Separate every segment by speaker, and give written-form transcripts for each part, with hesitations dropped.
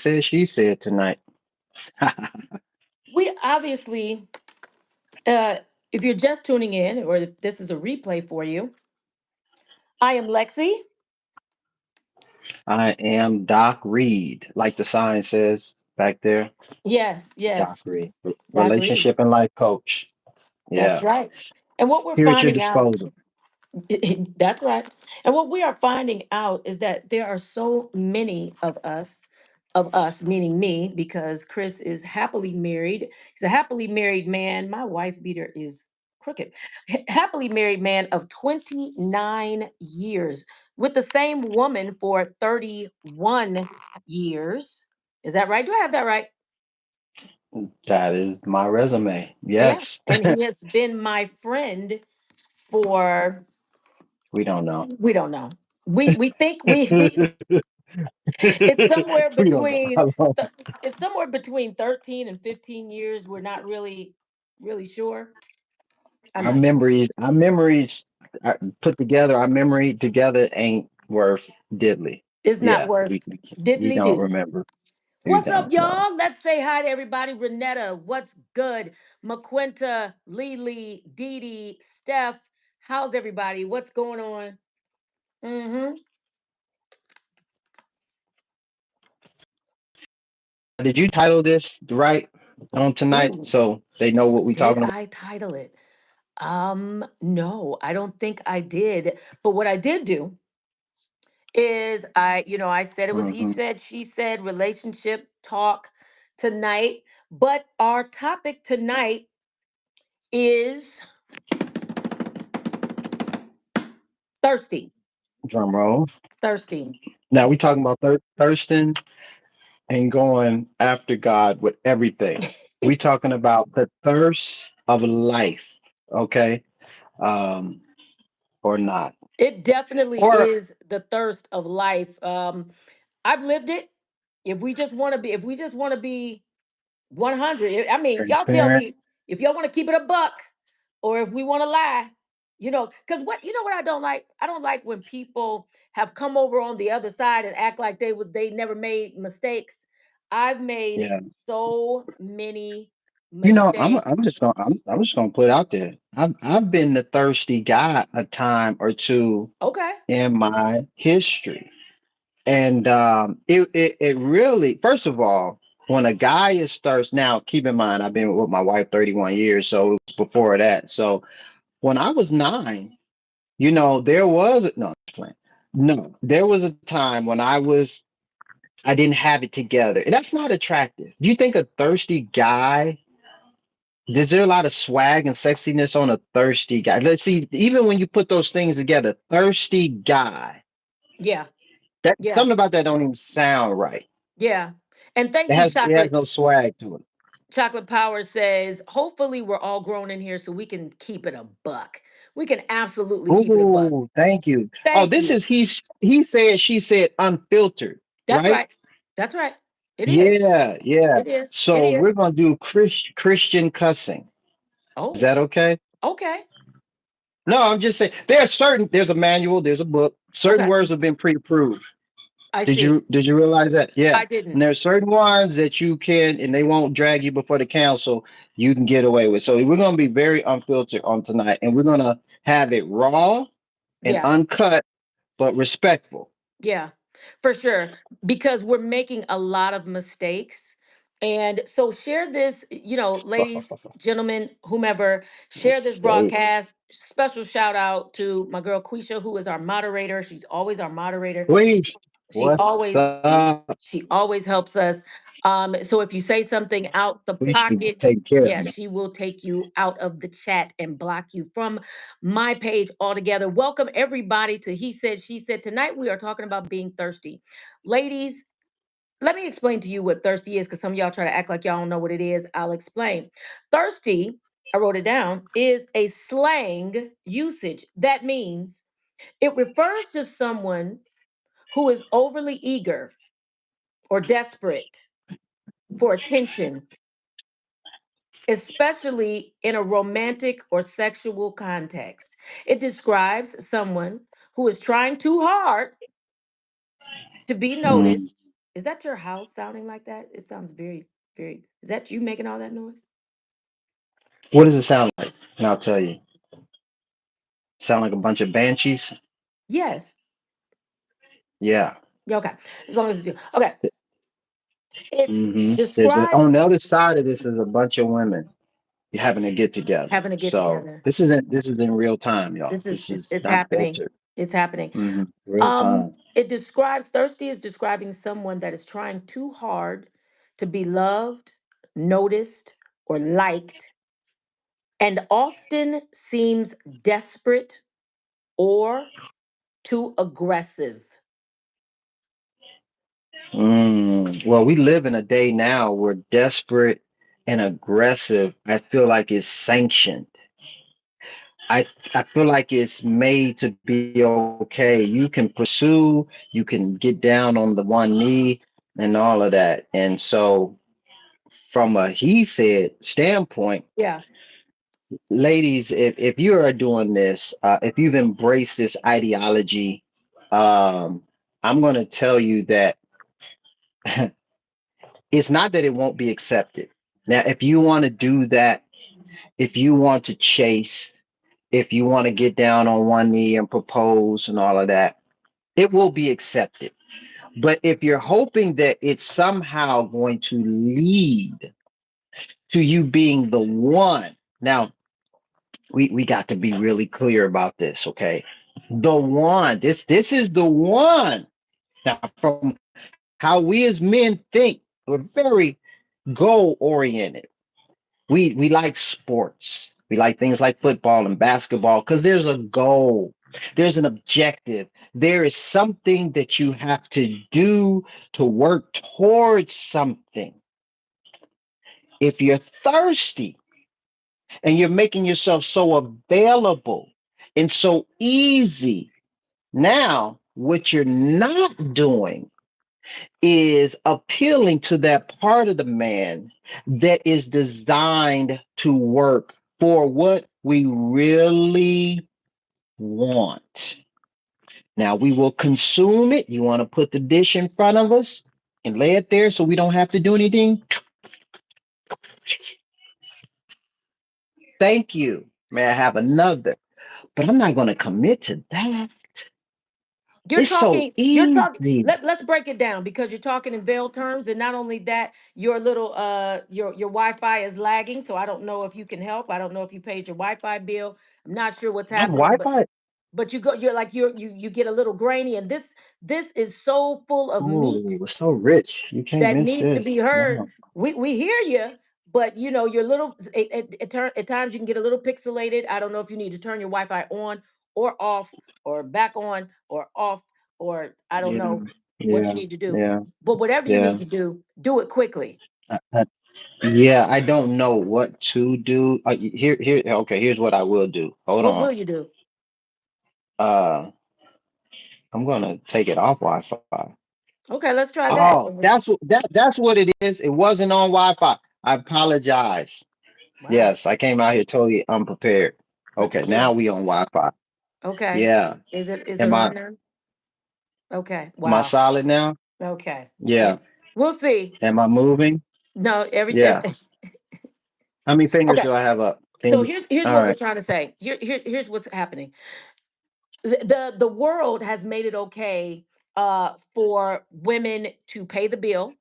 Speaker 1: said, she said tonight.
Speaker 2: We obviously, uh, if you're just tuning in, or if this is a replay for you, I am Lexi.
Speaker 1: I am Doc Reed, like the sign says back there.
Speaker 2: Yes,
Speaker 1: Doc
Speaker 2: yes,
Speaker 1: Reed,
Speaker 2: Doc Reed.
Speaker 1: relationship and life coach.
Speaker 2: That's
Speaker 1: Yeah,
Speaker 2: right. And what we're
Speaker 1: here at your
Speaker 2: finding out,
Speaker 1: disposal.
Speaker 2: that's right. And what we are finding out is that there are so many of us, meaning me, because Chris is happily married. He's a happily married man. My wife beater is crooked. Happily married man of 29 years with the same woman for 31 years. Is that right? Do I have that right?
Speaker 1: That is my resume.
Speaker 2: Yeah.
Speaker 1: Yes,
Speaker 2: And he has been my friend for,
Speaker 1: we don't know.
Speaker 2: we don't know. We think we it's somewhere
Speaker 1: We don't know
Speaker 2: between
Speaker 1: how long.
Speaker 2: th- it's somewhere between 13 and 15 years. We're not really sure. I'm
Speaker 1: Our
Speaker 2: not sure.
Speaker 1: memories, our memories put together, our memory together ain't worth diddly.
Speaker 2: It's not
Speaker 1: Yeah,
Speaker 2: worth
Speaker 1: we
Speaker 2: diddly
Speaker 1: don't
Speaker 2: do.
Speaker 1: remember. We
Speaker 2: What's up,
Speaker 1: don't know.
Speaker 2: y'all? Let's say hi to everybody. Renetta, what's good? McQuinta, Lily, Dee Dee, Steph. How's everybody? What's going on? Mm-hmm.
Speaker 1: Did you title this right on tonight
Speaker 2: Ooh,
Speaker 1: so they know what we
Speaker 2: did
Speaker 1: talking about?
Speaker 2: I title it? No, I don't think I did. But what I did do is I said it was he
Speaker 1: Hmm.
Speaker 2: said, she said, relationship talk tonight. But our topic tonight is thirsty.
Speaker 1: Drum roll.
Speaker 2: Thirsty.
Speaker 1: Now we talking about thirsting and going after God with everything. We talking about the thirst of life, okay? Um, or not.
Speaker 2: It definitely
Speaker 1: Or
Speaker 2: is the thirst of life. I've lived it. If we just want to be 100, I mean, y'all tell
Speaker 1: transparent.
Speaker 2: me if y'all want to keep it a buck or if we want to lie. Because what I don't like? I don't like when people have come over on the other side and act like they never made mistakes. I've made
Speaker 1: Yeah.
Speaker 2: so many
Speaker 1: I'm
Speaker 2: mistakes.
Speaker 1: just gonna I'm just gonna put it out there. I've been the thirsty guy a time or two
Speaker 2: Okay.
Speaker 1: in my history. And it really, first of all, when a guy is thirsty, now keep in mind, I've been with my wife 31 years, so it was before that. So when I was nine, there was no, I'm just playing. No, there was a time when I didn't have it together. And that's not attractive. Do you think a thirsty guy, is there a lot of swag and sexiness on a thirsty guy? Let's see, even when you put those things together, thirsty guy,
Speaker 2: Yeah.
Speaker 1: that
Speaker 2: Yeah.
Speaker 1: something about that don't even sound right.
Speaker 2: Yeah. And thank
Speaker 1: It
Speaker 2: you,
Speaker 1: has
Speaker 2: Chocolate.
Speaker 1: no swag to it.
Speaker 2: Chocolate Power says, hopefully we're all grown in here so we can keep it a buck. We can absolutely keep it a buck.
Speaker 1: Ooh, thank you. Oh,
Speaker 2: Thank
Speaker 1: this
Speaker 2: you.
Speaker 1: is he said, she said, unfiltered,
Speaker 2: That's
Speaker 1: right?
Speaker 2: right. That's right. It is.
Speaker 1: Yeah, yeah.
Speaker 2: It is. It
Speaker 1: So we're
Speaker 2: is.
Speaker 1: gonna do Christian cussing. Is
Speaker 2: Oh,
Speaker 1: that okay?
Speaker 2: okay.
Speaker 1: No, I'm just saying there's a manual, there's a book. Certain
Speaker 2: Okay.
Speaker 1: words have been pre-approved.
Speaker 2: I
Speaker 1: Did
Speaker 2: see.
Speaker 1: you realize that? Yeah.
Speaker 2: I didn't.
Speaker 1: And there's certain ones that you can, and they won't drag you before the council, you can get away with. So we're gonna be very unfiltered on tonight, and we're gonna have it raw and
Speaker 2: Yeah.
Speaker 1: uncut, but respectful.
Speaker 2: Yeah, for sure. Because we're making a lot of mistakes. And so share this, ladies, gentlemen, whomever, share this
Speaker 1: Mistakes.
Speaker 2: broadcast. Special shout out to my girl Quisha, who is our moderator. She's always our moderator.
Speaker 1: Please,
Speaker 2: She
Speaker 1: what's
Speaker 2: always
Speaker 1: up?
Speaker 2: she always helps us. So if you say something out the
Speaker 1: We should be
Speaker 2: pocket,
Speaker 1: taking care of
Speaker 2: yeah,
Speaker 1: me.
Speaker 2: she will take you out of the chat and block you from my page altogether. Welcome everybody to He Said, She Said. Tonight we are talking about being thirsty. Ladies, let me explain to you what thirsty is because some of y'all try to act like y'all don't know what it is. I'll explain. Thirsty, I wrote it down, is a slang usage. That means it refers to someone who is overly eager or desperate for attention, especially in a romantic or sexual context. It describes someone who is trying too hard to be
Speaker 1: Mm,
Speaker 2: noticed, Is that your house sounding like that? It sounds very, very. Is that you making all that noise?
Speaker 1: What does it sound like? And I'll tell you. Sound like a bunch of banshees?
Speaker 2: Yes.
Speaker 1: Yeah.
Speaker 2: Yeah. Okay. As long as it's you. Okay. It's
Speaker 1: There's on the other
Speaker 2: describes
Speaker 1: side of this is a bunch of women having to get together.
Speaker 2: having to get
Speaker 1: So
Speaker 2: together.
Speaker 1: this is in real time, y'all.
Speaker 2: This is
Speaker 1: This is
Speaker 2: it's
Speaker 1: not
Speaker 2: happening.
Speaker 1: filtered.
Speaker 2: It's happening.
Speaker 1: Real time.
Speaker 2: It describes thirsty is describing someone that is trying too hard to be loved, noticed, or liked, and often seems desperate or too aggressive.
Speaker 1: Well, we live in a day now where desperate and aggressive, I feel like is sanctioned. I feel like it's made to be okay. You can pursue, you can get down on the one knee and all of that. And so from a he said standpoint,
Speaker 2: Yeah.
Speaker 1: ladies, if you are doing this, if you've embraced this ideology, I'm going to tell you that it's not that it won't be accepted. Now, if you want to do that, if you want to chase, if you want to get down on one knee and propose and all of that, it will be accepted. But if you're hoping that it's somehow going to lead to you being the one, now we got to be really clear about this, okay? The one, this is the one. Now, from how we as men think, we're very goal oriented. We like sports. We like things like football and basketball because there's a goal, there's an objective, there is something that you have to do to work towards something. If you're thirsty and you're making yourself so available and so easy, now what you're not doing is appealing to that part of the man that is designed to work for what we really want. Now we will consume it. You want to put the dish in front of us and lay it there so we don't have to do anything. Thank you. May I have another? But I'm not going to commit to that. It's so
Speaker 2: You're talking
Speaker 1: easy.
Speaker 2: let's break it down because you're talking in veiled terms, and not only that, your little your Wi-Fi is lagging, so I don't know if you can help. I don't know if you paid your Wi-Fi bill. I'm not sure what's
Speaker 1: My
Speaker 2: happening, but
Speaker 1: Wi-Fi.
Speaker 2: you're like you get a little grainy, and this is so full of meat
Speaker 1: Oh, it's so rich. You can't
Speaker 2: that
Speaker 1: miss
Speaker 2: needs to
Speaker 1: this.
Speaker 2: be heard.
Speaker 1: No.
Speaker 2: We hear you, but you know, your little at times you can get a little pixelated. I don't know if you need to turn your Wi-Fi on or off or back on or off, or I don't
Speaker 1: Yeah.
Speaker 2: know what you
Speaker 1: Yeah.
Speaker 2: need to do.
Speaker 1: Yeah.
Speaker 2: But whatever you
Speaker 1: Yeah.
Speaker 2: need to do it quickly.
Speaker 1: Yeah, I don't know what to do. Here. Okay, here's what I will do. Hold
Speaker 2: What will
Speaker 1: on.
Speaker 2: you do?
Speaker 1: Uh, I'm gonna take it off Wi-Fi.
Speaker 2: Okay, let's try that.
Speaker 1: Oh, that's what it is. It wasn't on Wi-Fi. I apologize.
Speaker 2: Wow.
Speaker 1: Yes, I came out here totally unprepared.
Speaker 2: Look
Speaker 1: Okay,
Speaker 2: at here.
Speaker 1: now we on Wi-Fi.
Speaker 2: Okay.
Speaker 1: Yeah.
Speaker 2: Is it
Speaker 1: Am
Speaker 2: on
Speaker 1: I
Speaker 2: there? Okay.
Speaker 1: am I
Speaker 2: Wow.
Speaker 1: solid now?
Speaker 2: Okay.
Speaker 1: Yeah.
Speaker 2: We'll see.
Speaker 1: Am I moving?
Speaker 2: No,
Speaker 1: Yeah.
Speaker 2: everything.
Speaker 1: How many fingers
Speaker 2: Okay.
Speaker 1: do I have up?
Speaker 2: So
Speaker 1: Can
Speaker 2: here's
Speaker 1: all
Speaker 2: what we're
Speaker 1: right.
Speaker 2: trying to say. Here's what's happening. The world has made it okay for women to pay the bill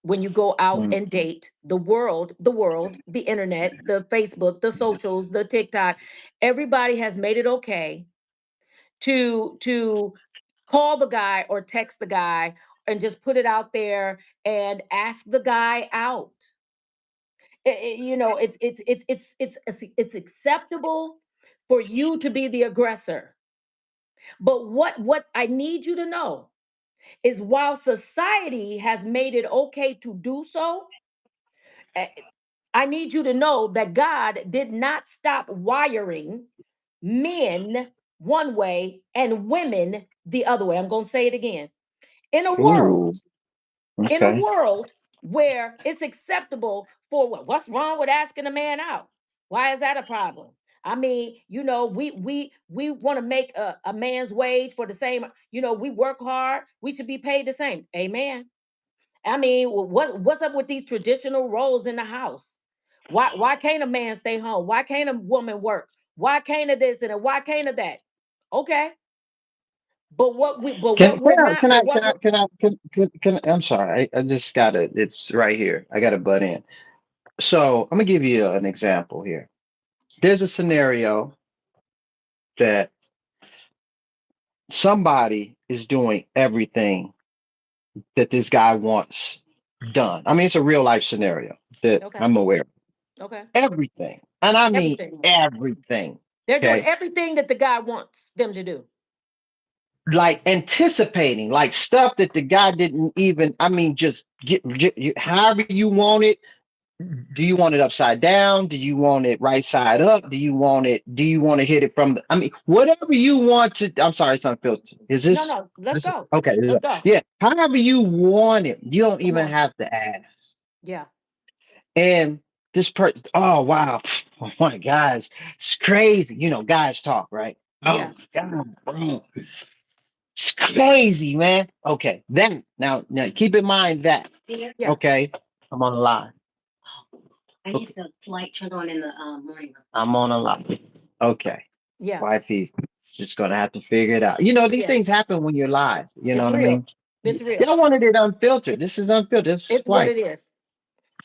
Speaker 2: when you go out
Speaker 1: Mm.
Speaker 2: and date. The world, the internet, the Facebook, the socials, the TikTok, everybody has made it okay to call the guy or text the guy and just put it out there and ask the guy out. You know, it's acceptable for you to be the aggressor. But what I need you to know is while society has made it okay to do so, eh, I need you to know that God did not stop wiring men one way and women the other way. I'm going to say it again. In a
Speaker 1: Ooh.
Speaker 2: world in a
Speaker 1: Okay.
Speaker 2: world where it's acceptable for what's wrong with asking a man out? Why is that a problem? I mean, you know, we want to make a man's wage for the same, you know, we work hard, we should be paid the same. Amen. I mean, what's up with these traditional roles in the house? Why can't a man stay home? Why can't a woman work? Why can't a this and a why can't a that? Okay, but
Speaker 1: Can
Speaker 2: what
Speaker 1: can
Speaker 2: we're
Speaker 1: I
Speaker 2: not,
Speaker 1: can I
Speaker 2: but
Speaker 1: can
Speaker 2: what
Speaker 1: I
Speaker 2: we're,
Speaker 1: can I can I'm sorry. I just gotta. It's right here. I gotta butt in. So I'm gonna give you an example here. There's a scenario that somebody is doing everything that this guy wants done. I mean, it's a real life scenario that
Speaker 2: okay,
Speaker 1: I'm aware of.
Speaker 2: okay,
Speaker 1: Everything, and I mean
Speaker 2: everything.
Speaker 1: everything.
Speaker 2: They're doing
Speaker 1: Okay,
Speaker 2: everything that the guy wants them to do.
Speaker 1: like anticipating, like stuff that the guy didn't even. I mean, just however you want it. Do you want it upside down? Do you want it right side up? Do you want it? Do you want to hit it from the? I mean, whatever you want to. I'm sorry, it's unfiltered. Is
Speaker 2: No,
Speaker 1: this?
Speaker 2: no, let's
Speaker 1: This
Speaker 2: go.
Speaker 1: okay?
Speaker 2: Let's go.
Speaker 1: Yeah. However you want it, you don't
Speaker 2: Come
Speaker 1: even
Speaker 2: on.
Speaker 1: have to ask.
Speaker 2: Yeah,
Speaker 1: And this person, oh wow, oh my guys, it's crazy. Guys talk, right? Oh
Speaker 2: yeah,
Speaker 1: my god, bro, it's crazy, man. Okay, then now keep in mind that.
Speaker 2: yeah,
Speaker 1: Okay, I'm on the line. I need the light turned on in the morning room. I'm on a line. Okay,
Speaker 2: yeah,
Speaker 1: wifey's just gonna have to figure it out. These
Speaker 2: yeah.
Speaker 1: things happen when you're live. You know
Speaker 2: It's
Speaker 1: what I
Speaker 2: real.
Speaker 1: mean?
Speaker 2: It's real.
Speaker 1: Y'all wanted it unfiltered. This is unfiltered. This is
Speaker 2: It's what
Speaker 1: wife.
Speaker 2: it is.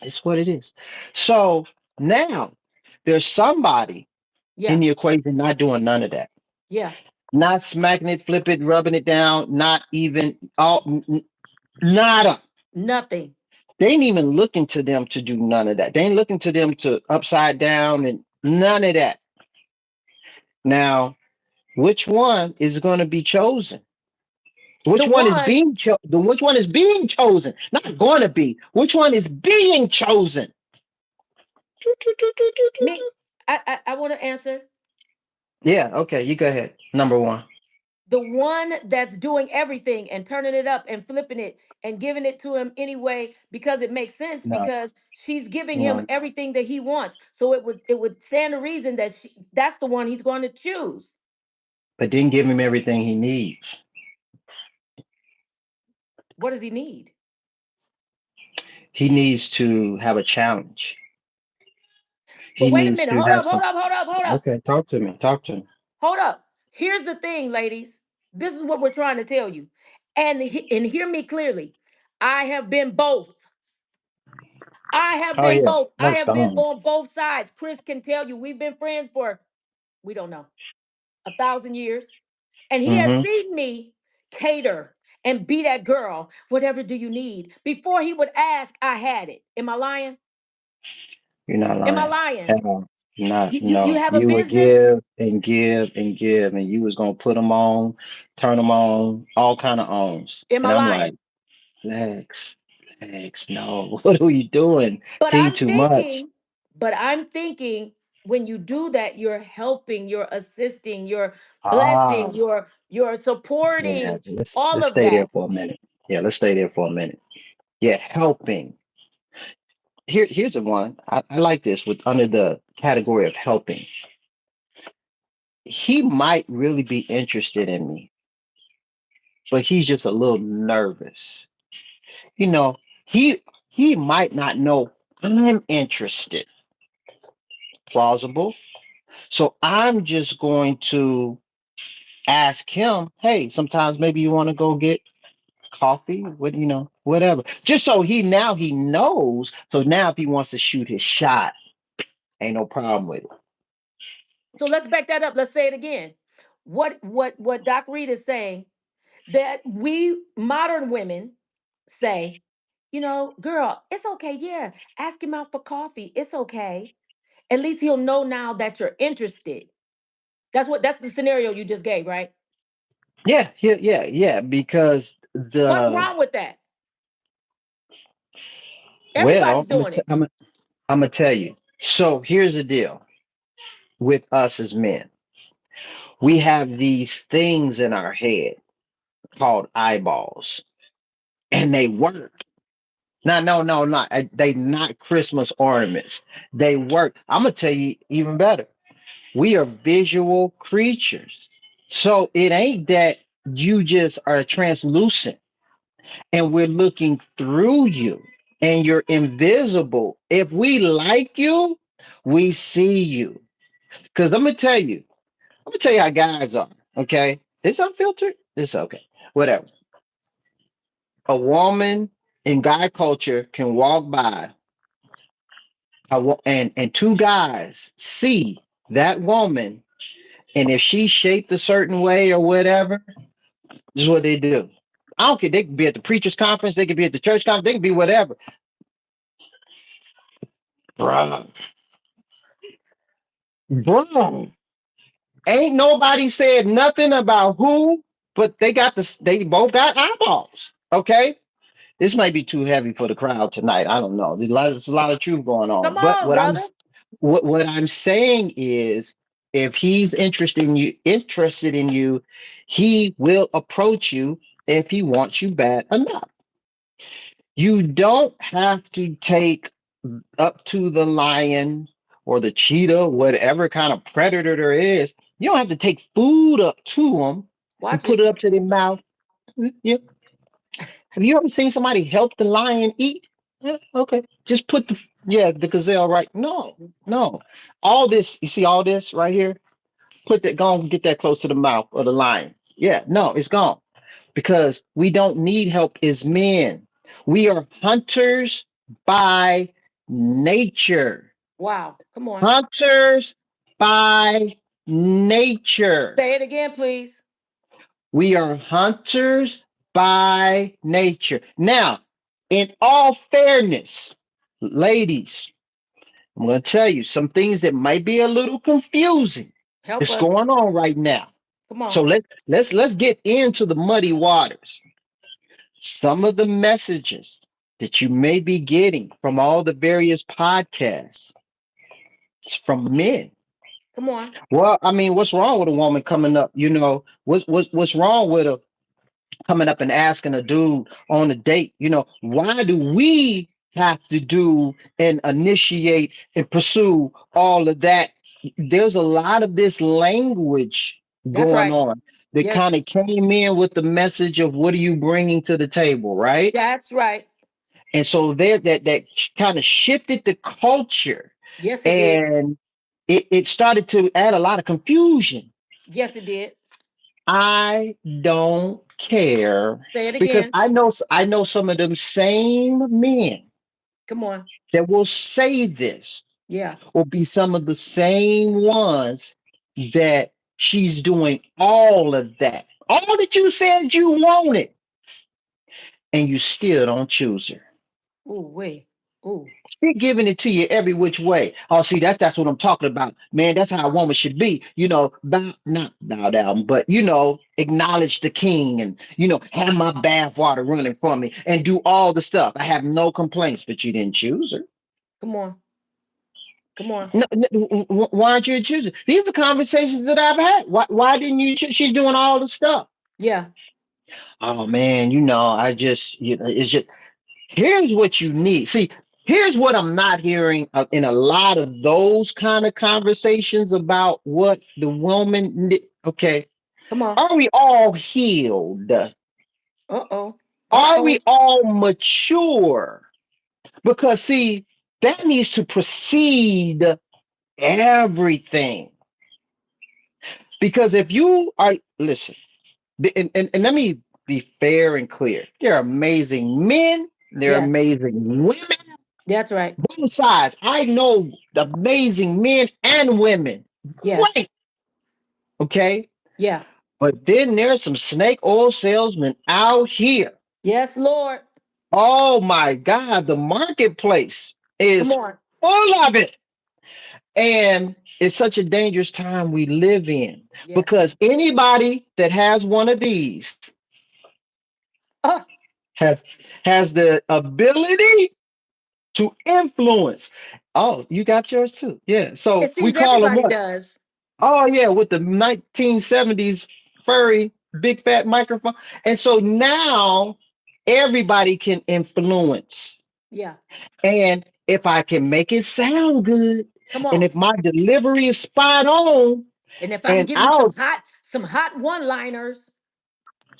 Speaker 1: It's what it is. So now there's somebody in
Speaker 2: Yeah,
Speaker 1: the equation not doing none of that.
Speaker 2: yeah.
Speaker 1: Not smacking it, flip it, rubbing it down, not even all nada.
Speaker 2: Nothing.
Speaker 1: They ain't even looking to them to do none of that. They ain't looking to them to upside down and none of that. Now, which one is going to be chosen?
Speaker 2: The
Speaker 1: Which one is
Speaker 2: one,
Speaker 1: being chosen? Which one is being chosen? Not going to be. Which one is being chosen?
Speaker 2: me, I want to answer.
Speaker 1: Yeah, okay, you go ahead. Number one.
Speaker 2: The one that's doing everything and turning it up and flipping it and giving it to him anyway because it makes sense
Speaker 1: No,
Speaker 2: because she's giving him
Speaker 1: no.
Speaker 2: everything that he wants. So it would stand to reason that that's the one he's going to choose.
Speaker 1: But didn't give him everything he needs.
Speaker 2: What does he need?
Speaker 1: He needs to have a challenge.
Speaker 2: But
Speaker 1: He
Speaker 2: wait a
Speaker 1: needs
Speaker 2: minute.
Speaker 1: to
Speaker 2: Hold
Speaker 1: have
Speaker 2: up,
Speaker 1: some.
Speaker 2: hold up, hold up, hold up.
Speaker 1: Okay, talk to me. Talk to me.
Speaker 2: Hold up. Here's the thing, ladies. This is what we're trying to tell you. And hear me clearly. I have been both. I have
Speaker 1: Oh
Speaker 2: been
Speaker 1: yeah,
Speaker 2: both. I
Speaker 1: most
Speaker 2: have been
Speaker 1: songs.
Speaker 2: on both sides. Chris can tell you we've been friends for, we don't know, 1,000 years. And he has
Speaker 1: Mm-hmm.
Speaker 2: seen me cater and be that girl. Whatever do you need? Before he would ask, I had it. Am I lying?
Speaker 1: You're not
Speaker 2: Am I
Speaker 1: lying
Speaker 2: lying?
Speaker 1: at all. Not
Speaker 2: You
Speaker 1: no.
Speaker 2: have a
Speaker 1: You would
Speaker 2: business?
Speaker 1: give and give and give, and you was gonna put them on, turn them on, all kind of ons.
Speaker 2: Am I
Speaker 1: And I'm
Speaker 2: lying?
Speaker 1: like, Lex, Lex, no. What are you doing?
Speaker 2: But
Speaker 1: Team
Speaker 2: I'm
Speaker 1: too much.
Speaker 2: thinking, but I'm thinking when you do that, you're helping, you're assisting, you're
Speaker 1: Ah,
Speaker 2: blessing, you're
Speaker 1: yeah.
Speaker 2: supporting all
Speaker 1: Let's
Speaker 2: of
Speaker 1: stay there
Speaker 2: that.
Speaker 1: for a minute. Yeah, let's stay there for a minute. Yeah, helping. Here's the one. I like this with under the category of helping. He might really be interested in me, but he's just a little nervous. You know, he might not know I'm interested. Plausible. So I'm just going to ask him, hey, sometimes maybe you want to go get coffee with, whatever. Just so he knows. So now if he wants to shoot his shot, ain't no problem with it.
Speaker 2: So let's back that up. Let's say it again. What Doc Reed is saying that we modern women say, girl, it's okay. Yeah, ask him out for coffee. It's okay. At least he'll know now that you're interested. That's the scenario you just gave, right?
Speaker 1: Yeah, yeah, yeah, yeah. Because
Speaker 2: What's
Speaker 1: the
Speaker 2: wrong with that?
Speaker 1: well,
Speaker 2: Everybody's doing it.
Speaker 1: I'm gonna tell you. So here's the deal with us as men. We have these things in our head called eyeballs, and they work. No, no, no, not they not Christmas ornaments. They work. I'm gonna tell you even better. We are visual creatures. So it ain't that you just are translucent. and we're looking through you and you're invisible. If we like you, we see you. Because I'm gonna tell you how guys are. Okay. It's unfiltered. It's okay. Whatever. A woman in guy culture can walk by and two guys see that woman, and if she's shaped a certain way or whatever, this is what they do. I don't care. They could be at the preacher's conference, they could be at the church conference, they could be whatever. Bruh, bruh. Ain't nobody said nothing about who, but they both got eyeballs. Okay. This might be too heavy for the crowd tonight. I don't know. There's a lot of truth going
Speaker 2: Come
Speaker 1: on. But
Speaker 2: on, brother.
Speaker 1: what I'm saying is, if he's interested in you, he will approach you if he wants you bad enough. You don't have to take up to the lion or the cheetah, whatever kind of predator there is. You don't have to take food up to them and
Speaker 2: Watch
Speaker 1: put
Speaker 2: it.
Speaker 1: it up to their mouth. Yeah. Have you ever seen somebody help the lion eat? Yeah, okay. Just put the gazelle right. No, no. All this, you see all this right here? Put that, go and get that close to the mouth of the lion. Yeah, no, it's gone. Because we don't need help as men. We are hunters by nature.
Speaker 2: Wow. Come on.
Speaker 1: Hunters by nature.
Speaker 2: Say it again, please.
Speaker 1: We are hunters by nature. Now, in all fairness, ladies, I'm going to tell you some things that might be a little confusing
Speaker 2: Help
Speaker 1: that's
Speaker 2: us.
Speaker 1: going on right now.
Speaker 2: Come
Speaker 1: So
Speaker 2: on.
Speaker 1: let's get into the muddy waters. Some of the messages that you may be getting from all the various podcasts from men.
Speaker 2: Come on.
Speaker 1: Well, I mean, what's wrong with a woman coming up? What's wrong with a coming up and asking a dude on a date? Why do we have to do and initiate and pursue all of that? There's a lot of this language
Speaker 2: That's
Speaker 1: going
Speaker 2: right.
Speaker 1: on that
Speaker 2: Yes.
Speaker 1: kind of came in with the message of what are you bringing to the table, right?
Speaker 2: That's right.
Speaker 1: And so there that kind of shifted the culture,
Speaker 2: Yes, it did.
Speaker 1: and it started to add a lot of confusion.
Speaker 2: Yes, it did.
Speaker 1: I don't care
Speaker 2: Say it
Speaker 1: because
Speaker 2: again.
Speaker 1: I know some of them same men
Speaker 2: Come on.
Speaker 1: that will say this
Speaker 2: Yeah.
Speaker 1: will be some of the same ones that she's doing all of that. All that you said you wanted, and you still don't choose her.
Speaker 2: Ooh, wait. Ooh.
Speaker 1: They're giving it to you every which way. Oh, see, that's what I'm talking about, man. That's how a woman should be. Not bow down, but acknowledge the king, and have my bath water running for me, and do all the stuff. I have no complaints, but you didn't choose her.
Speaker 2: Come on. Come on.
Speaker 1: No, why aren't you choosing? These are conversations that I've had. Why didn't you choose? She's doing all the stuff.
Speaker 2: Yeah.
Speaker 1: Oh man, I just it's just here's what you need. See, here's what I'm not hearing in a lot of those kind of conversations about what the woman. Okay,
Speaker 2: Come on.
Speaker 1: are we all healed?
Speaker 2: Uh-oh.
Speaker 1: Are we
Speaker 2: Uh-oh.
Speaker 1: all mature? Because see, that needs to precede everything. Because if you are, listen, and let me be fair and clear. There are amazing men. There are
Speaker 2: Yes.
Speaker 1: amazing women.
Speaker 2: That's right.
Speaker 1: Both sides. I know amazing men and women.
Speaker 2: Yes.
Speaker 1: Great. Okay.
Speaker 2: Yeah.
Speaker 1: But then there's some snake oil salesmen out here.
Speaker 2: Yes, Lord.
Speaker 1: Oh my God. The marketplace
Speaker 2: Come
Speaker 1: is
Speaker 2: on.
Speaker 1: full of it. And it's such a dangerous time we live in
Speaker 2: Yes.
Speaker 1: because anybody that has one of these
Speaker 2: Oh,
Speaker 1: has the ability to influence. Oh, you got yours too. Yeah.
Speaker 2: it
Speaker 1: So we
Speaker 2: seems
Speaker 1: call them
Speaker 2: everybody
Speaker 1: what?
Speaker 2: does.
Speaker 1: Oh yeah, with the 1970s furry big fat microphone. And so now everybody can influence.
Speaker 2: Yeah.
Speaker 1: And if I can make it sound good,
Speaker 2: Come
Speaker 1: and
Speaker 2: on.
Speaker 1: if my delivery is spot on,
Speaker 2: And if I can
Speaker 1: and
Speaker 2: give you
Speaker 1: I'll
Speaker 2: some hot one-liners,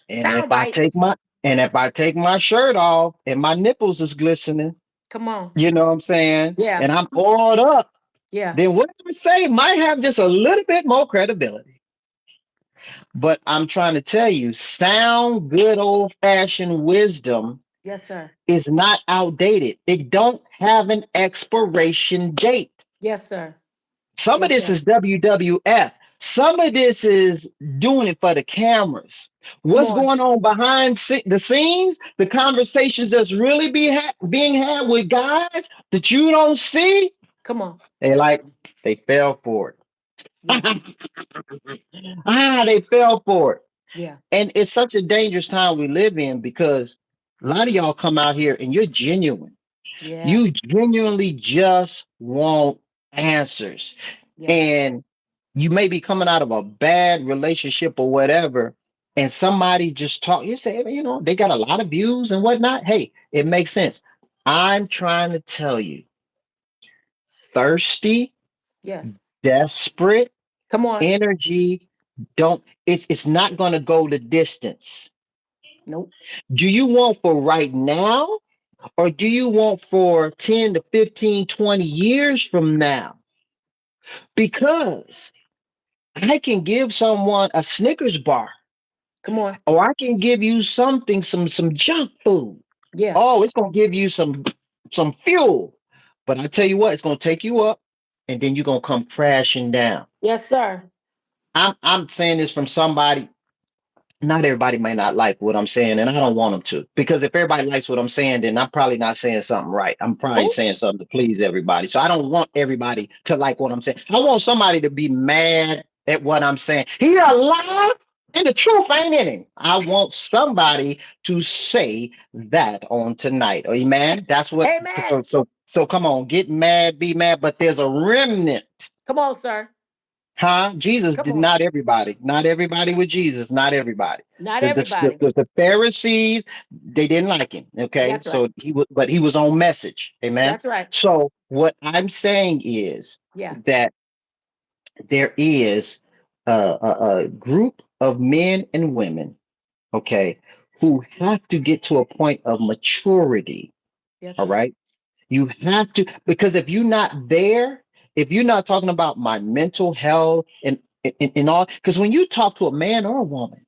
Speaker 1: and
Speaker 2: sound
Speaker 1: if I take
Speaker 2: bites.
Speaker 1: my And if I take my shirt off and my nipples is glistening,
Speaker 2: Come on.
Speaker 1: you know what I'm saying?
Speaker 2: Yeah.
Speaker 1: And I'm oiled up,
Speaker 2: Yeah.
Speaker 1: then what I say might have just a little bit more credibility. But I'm trying to tell you, sound, good old fashioned wisdom
Speaker 2: Yes, sir.
Speaker 1: is not outdated. It don't have an expiration date.
Speaker 2: Yes, sir.
Speaker 1: Some of
Speaker 2: Yes,
Speaker 1: this
Speaker 2: sir.
Speaker 1: is WWF. Some of this is doing it for the cameras.
Speaker 2: Come
Speaker 1: What's
Speaker 2: on.
Speaker 1: going on behind the scenes? The conversations that's really being had with guys that you don't see.
Speaker 2: Come on.
Speaker 1: They fell for
Speaker 2: Yeah.
Speaker 1: it. They fell for it.
Speaker 2: Yeah.
Speaker 1: And it's such a dangerous time we live in because a lot of y'all come out here and you're genuine.
Speaker 2: Yeah.
Speaker 1: You genuinely just want answers.
Speaker 2: Yeah.
Speaker 1: And you may be coming out of a bad relationship or whatever, and somebody just talk, you say, they got a lot of views and whatnot. Hey, it makes sense. I'm trying to tell you, thirsty,
Speaker 2: Yes.
Speaker 1: desperate
Speaker 2: Come on.
Speaker 1: energy, don't it's not gonna go the distance.
Speaker 2: Nope.
Speaker 1: Do you want for right now? Or do you want for 10 to 15, 20 years from now? Because I can give someone a Snickers bar,
Speaker 2: Come on.
Speaker 1: or I can give you something, some junk food.
Speaker 2: Yeah.
Speaker 1: Oh, it's gonna give you some fuel. But I tell you what, it's gonna take you up and then you're gonna come crashing down.
Speaker 2: Yes, sir.
Speaker 1: I'm saying this from somebody. Not everybody may not like what I'm saying, and I don't want them to. Because if everybody likes what I'm saying, then I'm probably not saying something right. I'm probably
Speaker 2: Oh,
Speaker 1: saying something to please everybody. So I don't want everybody to like what I'm saying. I want somebody to be mad at what I'm saying. He a liar, and the truth ain't in him. I want somebody to say that on tonight. Amen. That's what.
Speaker 2: amen.
Speaker 1: So come on, get mad, be mad. But there's a remnant.
Speaker 2: Come on, sir.
Speaker 1: Huh? Jesus
Speaker 2: Come
Speaker 1: did
Speaker 2: on.
Speaker 1: not everybody. Not everybody with Jesus. Not everybody.
Speaker 2: Not
Speaker 1: The,
Speaker 2: everybody.
Speaker 1: the, the Pharisees, they didn't like him. Okay.
Speaker 2: That's right.
Speaker 1: So but he was on message. Amen.
Speaker 2: That's right.
Speaker 1: So what I'm saying is
Speaker 2: Yeah.
Speaker 1: that there is a group of men and women, okay, who have to get to a point of maturity.
Speaker 2: That's
Speaker 1: All
Speaker 2: right.
Speaker 1: right. You have to, because if you're not there, if you're not talking about my mental health and all, because when you talk to a man or a woman,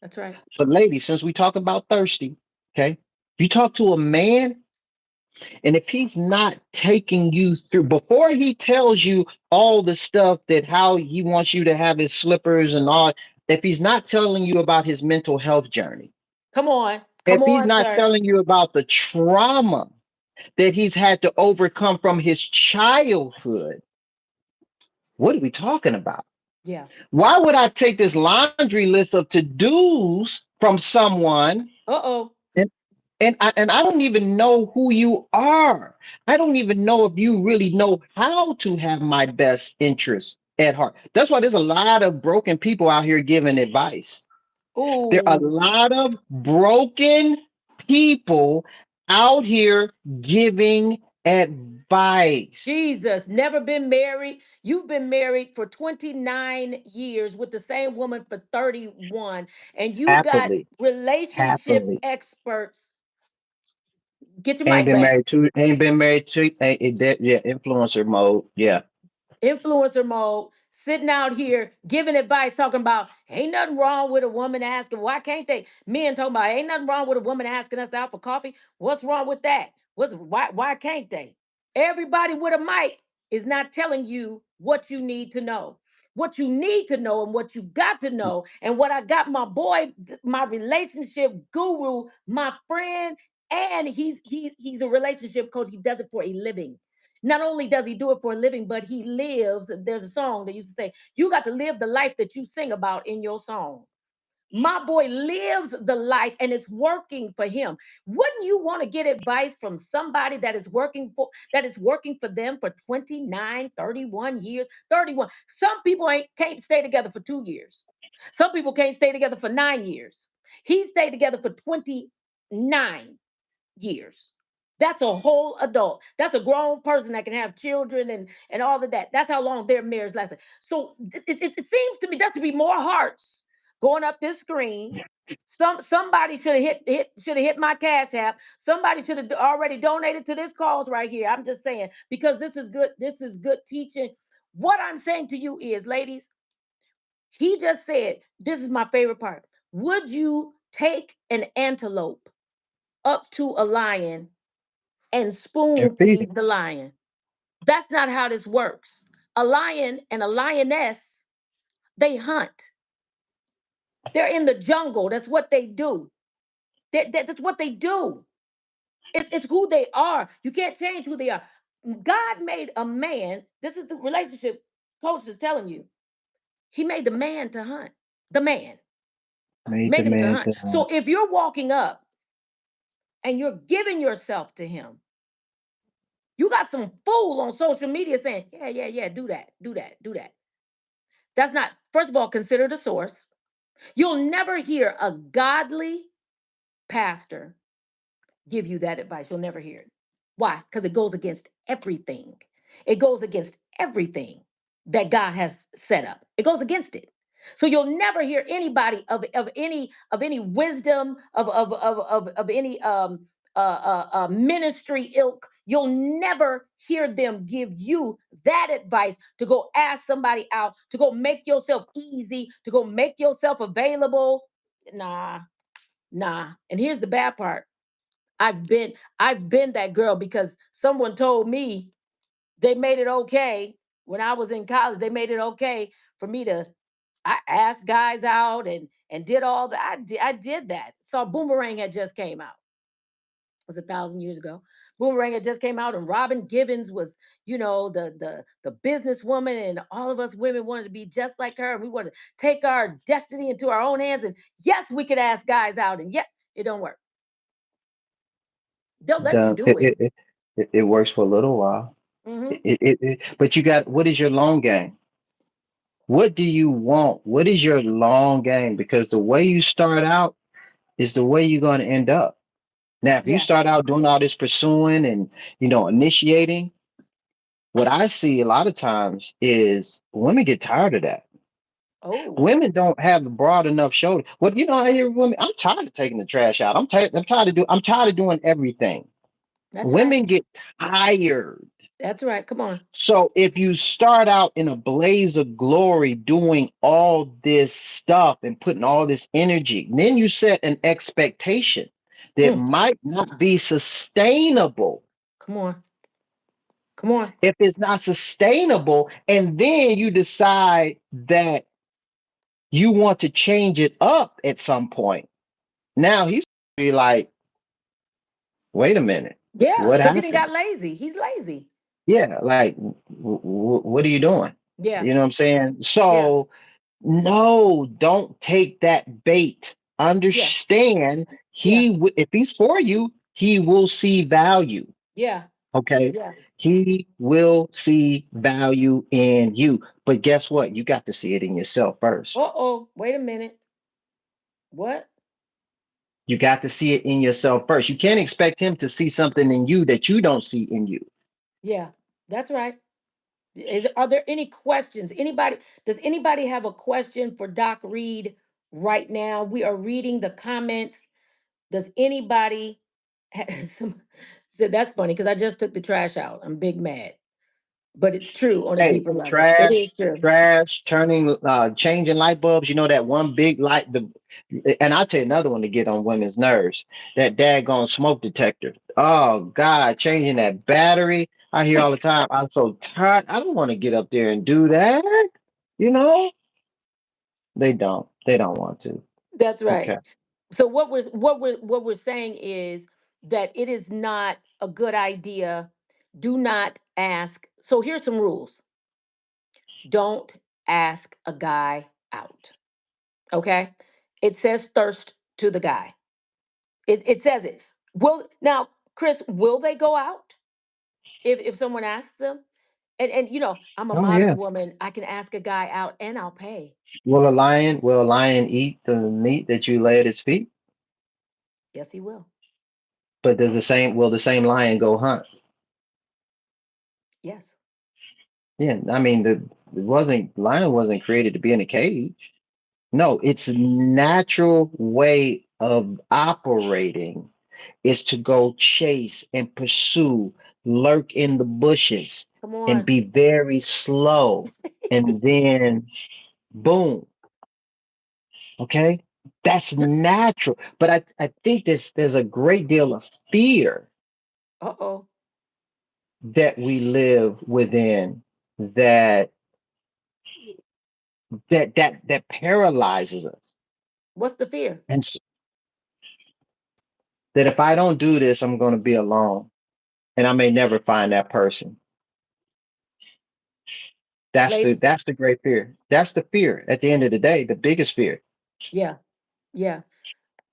Speaker 2: That's right.
Speaker 1: but ladies, since we talk about thirsty, okay, you talk to a man, and if he's not taking you through before he tells you all the stuff that how he wants you to have his slippers and all, if he's not telling you about his mental health journey,
Speaker 2: Come on.
Speaker 1: if
Speaker 2: Come
Speaker 1: he's
Speaker 2: on,
Speaker 1: not
Speaker 2: sir.
Speaker 1: telling you about the trauma that he's had to overcome from his childhood, what are we talking about?
Speaker 2: Yeah.
Speaker 1: Why would I take this laundry list of to-dos from someone
Speaker 2: Uh-oh.
Speaker 1: and and I don't even know who you are. I don't even know if you really know how to have my best interest at heart. That's why there's a lot of broken people out here giving advice. There are a
Speaker 2: Ooh.
Speaker 1: lot of broken people out here giving advice
Speaker 2: Jesus, never been married. You've been married for 29 years with the same woman for 31, and you got
Speaker 1: happily,
Speaker 2: relationship
Speaker 1: happily.
Speaker 2: experts. Get your mic back.
Speaker 1: Ain't been married to, yeah, influencer mode. Yeah,
Speaker 2: Influencer mode, sitting out here giving advice, talking about ain't nothing wrong with a woman asking, why can't they? Men talking about ain't nothing wrong with a woman asking us out for coffee. What's wrong with that? Why can't they? Everybody with a mic is not telling you what you need to know. What you need to know and what you got to know, and what I got my boy, my relationship guru, my friend, and he's a relationship coach. He does it for a living. Not only does he do it for a living, but he lives. There's a song that used to say, you got to live the life that you sing about in your song. My boy lives the life and it's working for him. Wouldn't you want to get advice from somebody that is working for them for 29, 31 years? 31. Some people ain't can't stay together for 2 years. Some people can't stay together for 9 years. He stayed together for 29 years. That's a whole adult. That's a grown person that can have children and all of that. That's how long their marriage lasted. So it seems to me there should be more hearts going up this screen. Somebody should have hit my cash app. Somebody should have already donated to this cause right here. I'm just saying, because this is good. This is good teaching. What I'm saying to you is, ladies, he just said, this is my favorite part. Would you take an antelope up to a lion and
Speaker 1: And
Speaker 2: spoon
Speaker 1: feed it.
Speaker 2: feed the lion? That's not how this works. A lion and a lioness, they hunt. They're in the jungle. That's what they do. That's what they do. It's who they are. You can't change who they are. God made a man. This is the relationship coach is telling you. He made the man to hunt. The man
Speaker 1: Made the
Speaker 2: made him to
Speaker 1: man
Speaker 2: hunt.
Speaker 1: to
Speaker 2: So if you're walking up and you're giving yourself to him, you got some fool on social media saying, yeah, yeah, yeah, do that, do that, do that. That's not, first of all, consider the source. You'll never hear a godly pastor give you that advice. You'll never hear it. Why? Because it goes against everything. It goes against everything that God has set up. It goes against it. So you'll never hear anybody of any wisdom of any ministry ilk. You'll never hear them give you that advice to go ask somebody out, to go make yourself easy, to go make yourself available. Nah, nah. And here's the bad part. I've been that girl because someone told me they made it okay when I was in college. They made it okay for me to I asked guys out and did all that. I did that. So Boomerang had just came out. It was 1,000 years ago. Boomerang had just came out, and Robin Givens was, the businesswoman, and all of us women wanted to be just like her, and we wanted to take our destiny into our own hands. And yes, we could ask guys out, and yet it don't work. They'll let you
Speaker 1: the
Speaker 2: do it.
Speaker 1: it works for a little while.
Speaker 2: Hmm.
Speaker 1: But you got, what is your long game? What do you want? What is your long game? Because the way you start out is the way you're going to end up. Now, if you
Speaker 2: Yeah.
Speaker 1: start out doing all this pursuing and initiating, what I see a lot of times is women get tired of that.
Speaker 2: Oh,
Speaker 1: Women don't have a broad enough shoulder. What I hear women, I'm tired of taking the trash out. I'm tired of doing everything.
Speaker 2: that's right.
Speaker 1: Women get tired.
Speaker 2: That's right. Come on.
Speaker 1: So if you start out in a blaze of glory doing all this stuff and putting all this energy, then you set an expectation that
Speaker 2: Mm,
Speaker 1: might not be sustainable.
Speaker 2: come on. Come on.
Speaker 1: If it's not sustainable, and then you decide that you want to change it up at some point, now he's be like, wait a minute,
Speaker 2: Yeah,
Speaker 1: what
Speaker 2: because he didn't
Speaker 1: happened?
Speaker 2: got lazy. He's lazy.
Speaker 1: Yeah, like, what are you doing?
Speaker 2: Yeah.
Speaker 1: You know what I'm saying?
Speaker 2: Yeah.
Speaker 1: So, no, don't take that bait.
Speaker 2: Yes.
Speaker 1: Understand,
Speaker 2: Yeah.
Speaker 1: if he's for you, he will see value.
Speaker 2: Yeah.
Speaker 1: Okay.
Speaker 2: Yeah.
Speaker 1: He will see value in you. But guess what? You got to see it in yourself first.
Speaker 2: Uh-oh. Wait a minute. What?
Speaker 1: You got to see it in yourself first. You can't expect him to see something in you that you don't see in you.
Speaker 2: Yeah. That's right. Are there any questions? Does anybody have a question for Doc Reed right now? We are reading the comments. Does anybody some said that's funny because I just took the trash out. I'm big mad. But it's true on a
Speaker 1: Hey,
Speaker 2: deeper level. It is
Speaker 1: trash,
Speaker 2: true.
Speaker 1: trash, turning, changing light bulbs. You know that one big light. And I'll tell you another one to get on women's nerves. That daggone smoke detector. Oh God, changing that battery. I hear all the time. I'm so tired. I don't want to get up there and do that. You know, they don't. They don't want to.
Speaker 2: That's right.
Speaker 1: Okay.
Speaker 2: So what we're saying is that it is not a good idea. Do not ask. So here's some rules. Don't ask a guy out. Okay? It says thirst to the guy. It says it. Will now, Chris, will they go out if someone asks them? And I'm a
Speaker 1: Oh
Speaker 2: modern
Speaker 1: yes.
Speaker 2: woman. I can ask a guy out and I'll pay.
Speaker 1: Will a lion eat the meat that you lay at his feet?
Speaker 2: Yes, he will.
Speaker 1: But does the same will the same lion go hunt?
Speaker 2: Yes.
Speaker 1: Yeah, I mean, the lion wasn't created to be in a cage. No, its natural way of operating is to go chase and pursue, lurk in the bushes,
Speaker 2: Come
Speaker 1: and
Speaker 2: on.
Speaker 1: be very slow. And then, boom. Okay. That's natural. But I think there's a great deal of fear
Speaker 2: Uh-oh.
Speaker 1: that we live within that that paralyzes us.
Speaker 2: What's the fear?
Speaker 1: And that if I don't do this, I'm going to be alone and I may never find that person.
Speaker 2: Ladies,
Speaker 1: That's the great fear. That's the fear at the end of the day, the biggest fear.
Speaker 2: yeah, yeah.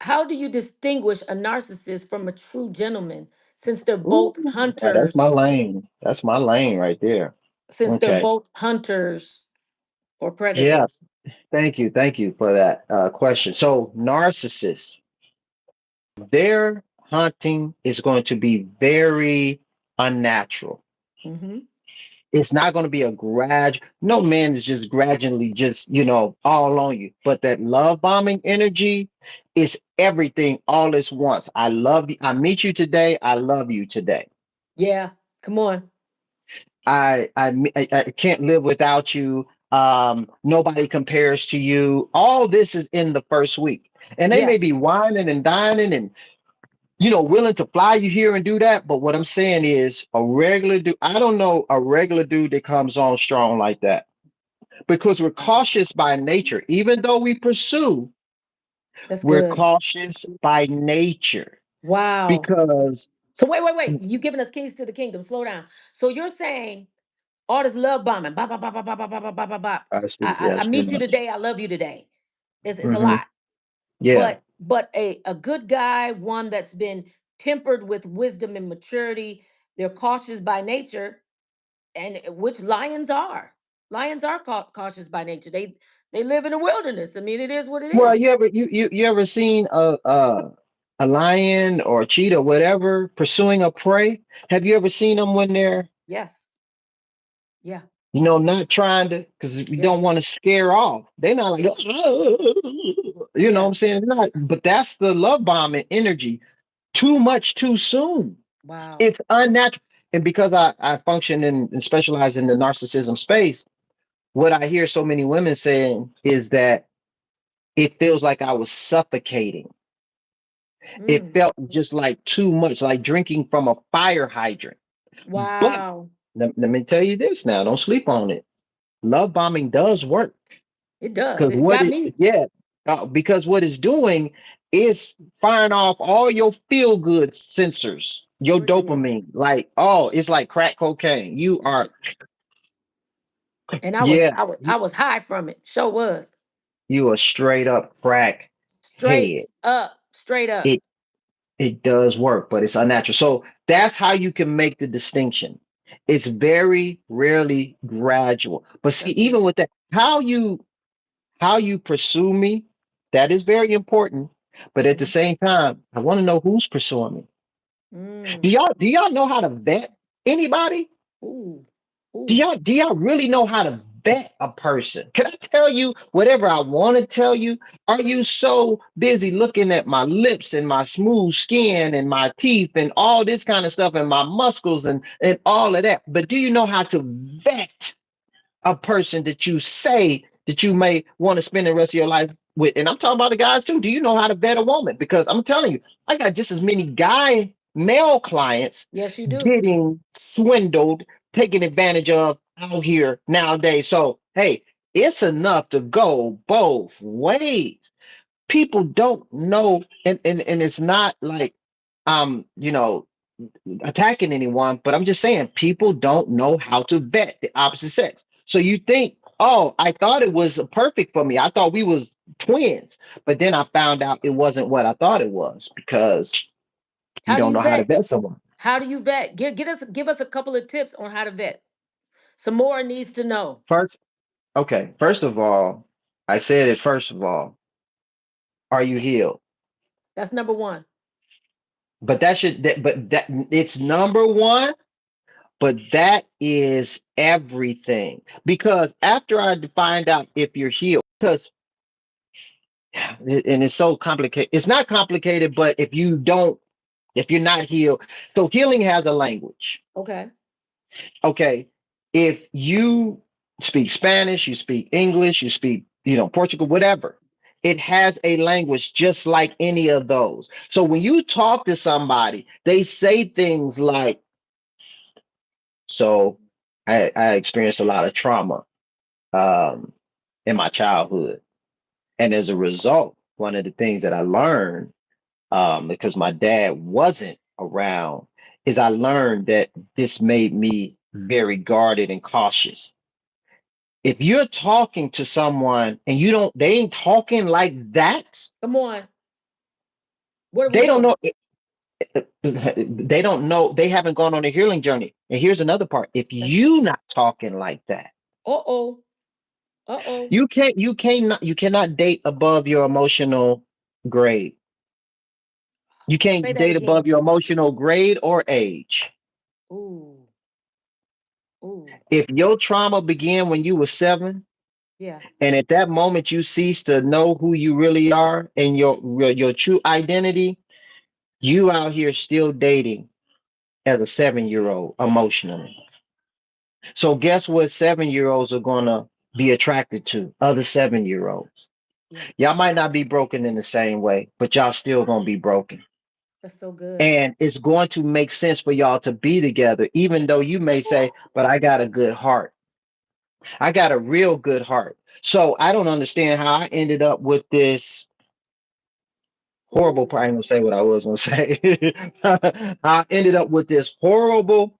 Speaker 2: How do you distinguish a narcissist from a true gentleman since they're
Speaker 1: Ooh,
Speaker 2: both
Speaker 1: now that's my
Speaker 2: hunters?
Speaker 1: lane. That's my lane right there.
Speaker 2: Since they're
Speaker 1: Okay.
Speaker 2: both hunters or
Speaker 1: Yeah.
Speaker 2: predators.
Speaker 1: Thank you. Thank you for that question. So, narcissists, their hunting is going to be very unnatural.
Speaker 2: Mm-hmm.
Speaker 1: It's not going to be a no man is just gradually just, all on you. But that love bombing energy is everything all at once. I love you. I meet you today. I love you today.
Speaker 2: Yeah. Come on.
Speaker 1: I can't live without you. Nobody compares to you. All this is in the first week. And they
Speaker 2: Yeah.
Speaker 1: may be whining and dining and willing to fly you here and do that. But what I'm saying is a regular dude, I don't know a regular dude that comes on strong like that because we're cautious by nature. Even though we pursue,
Speaker 2: That's
Speaker 1: we're
Speaker 2: good.
Speaker 1: cautious by nature
Speaker 2: Wow.
Speaker 1: because
Speaker 2: So wait. You giving us keys to the kingdom. Slow down. So you're saying all this love bombing, bop, bop, bop, bop, bop, bop, bop, bop, bop, bop.
Speaker 1: I see,
Speaker 2: I
Speaker 1: that's too
Speaker 2: meet you
Speaker 1: much.
Speaker 2: today. I love you today. It's a
Speaker 1: Hmm.
Speaker 2: lot.
Speaker 1: Yeah.
Speaker 2: But a good guy, one that's been tempered with wisdom and maturity, they're cautious by nature, and which lions are. Lions are cautious by nature. They live in the wilderness. I mean, it is what it
Speaker 1: Well,
Speaker 2: is.
Speaker 1: you ever seen a lion or a cheetah, whatever, pursuing a prey? Have you ever seen them when they're
Speaker 2: Yes. Yeah.
Speaker 1: not trying to, because we
Speaker 2: Yeah.
Speaker 1: don't want to scare off. They're not like, what
Speaker 2: Yeah.
Speaker 1: I'm saying? They're not, but that's the love bombing energy. Too much too soon.
Speaker 2: Wow.
Speaker 1: It's unnatural. And because I function and specialize in the narcissism space, what I hear so many women saying is that it feels like I was suffocating. It
Speaker 2: Mm.
Speaker 1: felt just like too much, like drinking from a fire hydrant. But
Speaker 2: Wow.
Speaker 1: let me tell you this now, don't sleep on it. Love bombing does work.
Speaker 2: It does.
Speaker 1: Because
Speaker 2: It got me.
Speaker 1: because what it's doing is firing off all your feel good sensors, your
Speaker 2: Sure did.
Speaker 1: dopamine. Like, oh, it's like crack cocaine. You are,
Speaker 2: And
Speaker 1: yeah,
Speaker 2: I was high from it. Sure was.
Speaker 1: you are straight up crack
Speaker 2: Straight
Speaker 1: head.
Speaker 2: up. Straight up.
Speaker 1: It it does work, but it's unnatural. So that's how you can make the distinction. It's very rarely gradual. But see,
Speaker 2: That's good.
Speaker 1: even with that, how you pursue me, that is very important. But at the
Speaker 2: Hmm.
Speaker 1: same time, I want to know who's pursuing me. Do
Speaker 2: Mm.
Speaker 1: y'all do y'all know how to vet anybody?
Speaker 2: Ooh.
Speaker 1: Do
Speaker 2: Ooh.
Speaker 1: y'all really know how to vet a person? Can I tell you whatever I want to tell you? Are you so busy looking at my lips and my smooth skin and my teeth and all this kind of stuff and my muscles and all of that? But do you know how to vet a person that you say that you may want to spend the rest of your life with? And I'm talking about the guys too. Do you know how to vet a woman? Because I'm telling you, I got just as many male clients
Speaker 2: Yes, you do.
Speaker 1: getting swindled, taken advantage of out here nowadays. So, hey, it's enough to go both ways. People don't know, and it's not like um, you know, attacking anyone, but I'm just saying people don't know how to vet the opposite sex. So you think, oh, I thought it was perfect for me. I thought we was twins, but then I found out it wasn't what I thought it was because you
Speaker 2: How do
Speaker 1: don't
Speaker 2: you
Speaker 1: know how to
Speaker 2: vet?
Speaker 1: vet someone.
Speaker 2: How do you vet? Give us a couple of tips on how to vet. Some more needs to know.
Speaker 1: First, okay, first of all, I said it first of all, are you healed?
Speaker 2: That's number one.
Speaker 1: But that it's number one, but that is everything. Because after I find out if you're healed, because and it's so complicated. It's not complicated, but if you're not healed, so healing has a language.
Speaker 2: Okay.
Speaker 1: Okay, if you speak Spanish, you speak English, you speak, Portugal, whatever. It has a language just like any of those. So when you talk to somebody, they say things like, so I experienced a lot of trauma um, in my childhood. And as a result, one of the things that I learned, because my dad wasn't around, is I learned that this made me very guarded and cautious. If you're talking to someone and they ain't talking like that,
Speaker 2: Come on. What are we
Speaker 1: they don't
Speaker 2: doing?
Speaker 1: know. They don't know. They haven't gone on a healing journey. And here's another part: if
Speaker 2: That's true.
Speaker 1: you not talking like that,
Speaker 2: Uh-oh. Uh-oh.
Speaker 1: you cannot date above your emotional grade. You
Speaker 2: Say
Speaker 1: can't
Speaker 2: that
Speaker 1: date above
Speaker 2: again.
Speaker 1: your emotional grade or age.
Speaker 2: Ooh. Ooh.
Speaker 1: If your trauma began when you were 7,
Speaker 2: Yeah.
Speaker 1: and at that moment you cease to know who you really are and your true identity, you out here still dating as a 7-year old emotionally. So guess what 7-year olds are gonna be attracted to? Other 7-year olds.
Speaker 2: Yeah.
Speaker 1: Y'all might not be broken in the same way, but y'all still gonna be broken.
Speaker 2: That's so good.
Speaker 1: And it's going to make sense for y'all to be together, even though you may say, but I got a good heart. I got a real good heart. So I don't understand how I ended up with this horrible,
Speaker 2: Ooh.
Speaker 1: I ain't gonna say what I was gonna say. I ended up with this horrible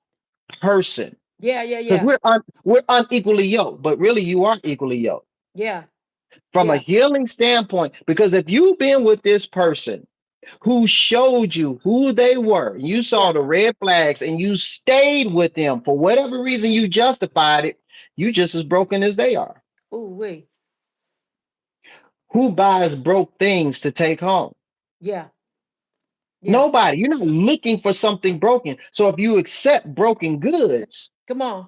Speaker 1: person
Speaker 2: Yeah, yeah,
Speaker 1: because
Speaker 2: yeah.
Speaker 1: we're unequally yoked, but really you are equally yoked
Speaker 2: Yeah.
Speaker 1: from a
Speaker 2: Yeah.
Speaker 1: healing standpoint. Because if you've been with this person who showed you who they were, you saw
Speaker 2: Yeah.
Speaker 1: the red flags, and you stayed with them for whatever reason you justified it, you just as broken as they are.
Speaker 2: Ooh, wait.
Speaker 1: Who buys broke things to take home?
Speaker 2: Yeah. Yeah.
Speaker 1: Nobody. You're not looking for something broken. So if you accept broken goods,
Speaker 2: Come on.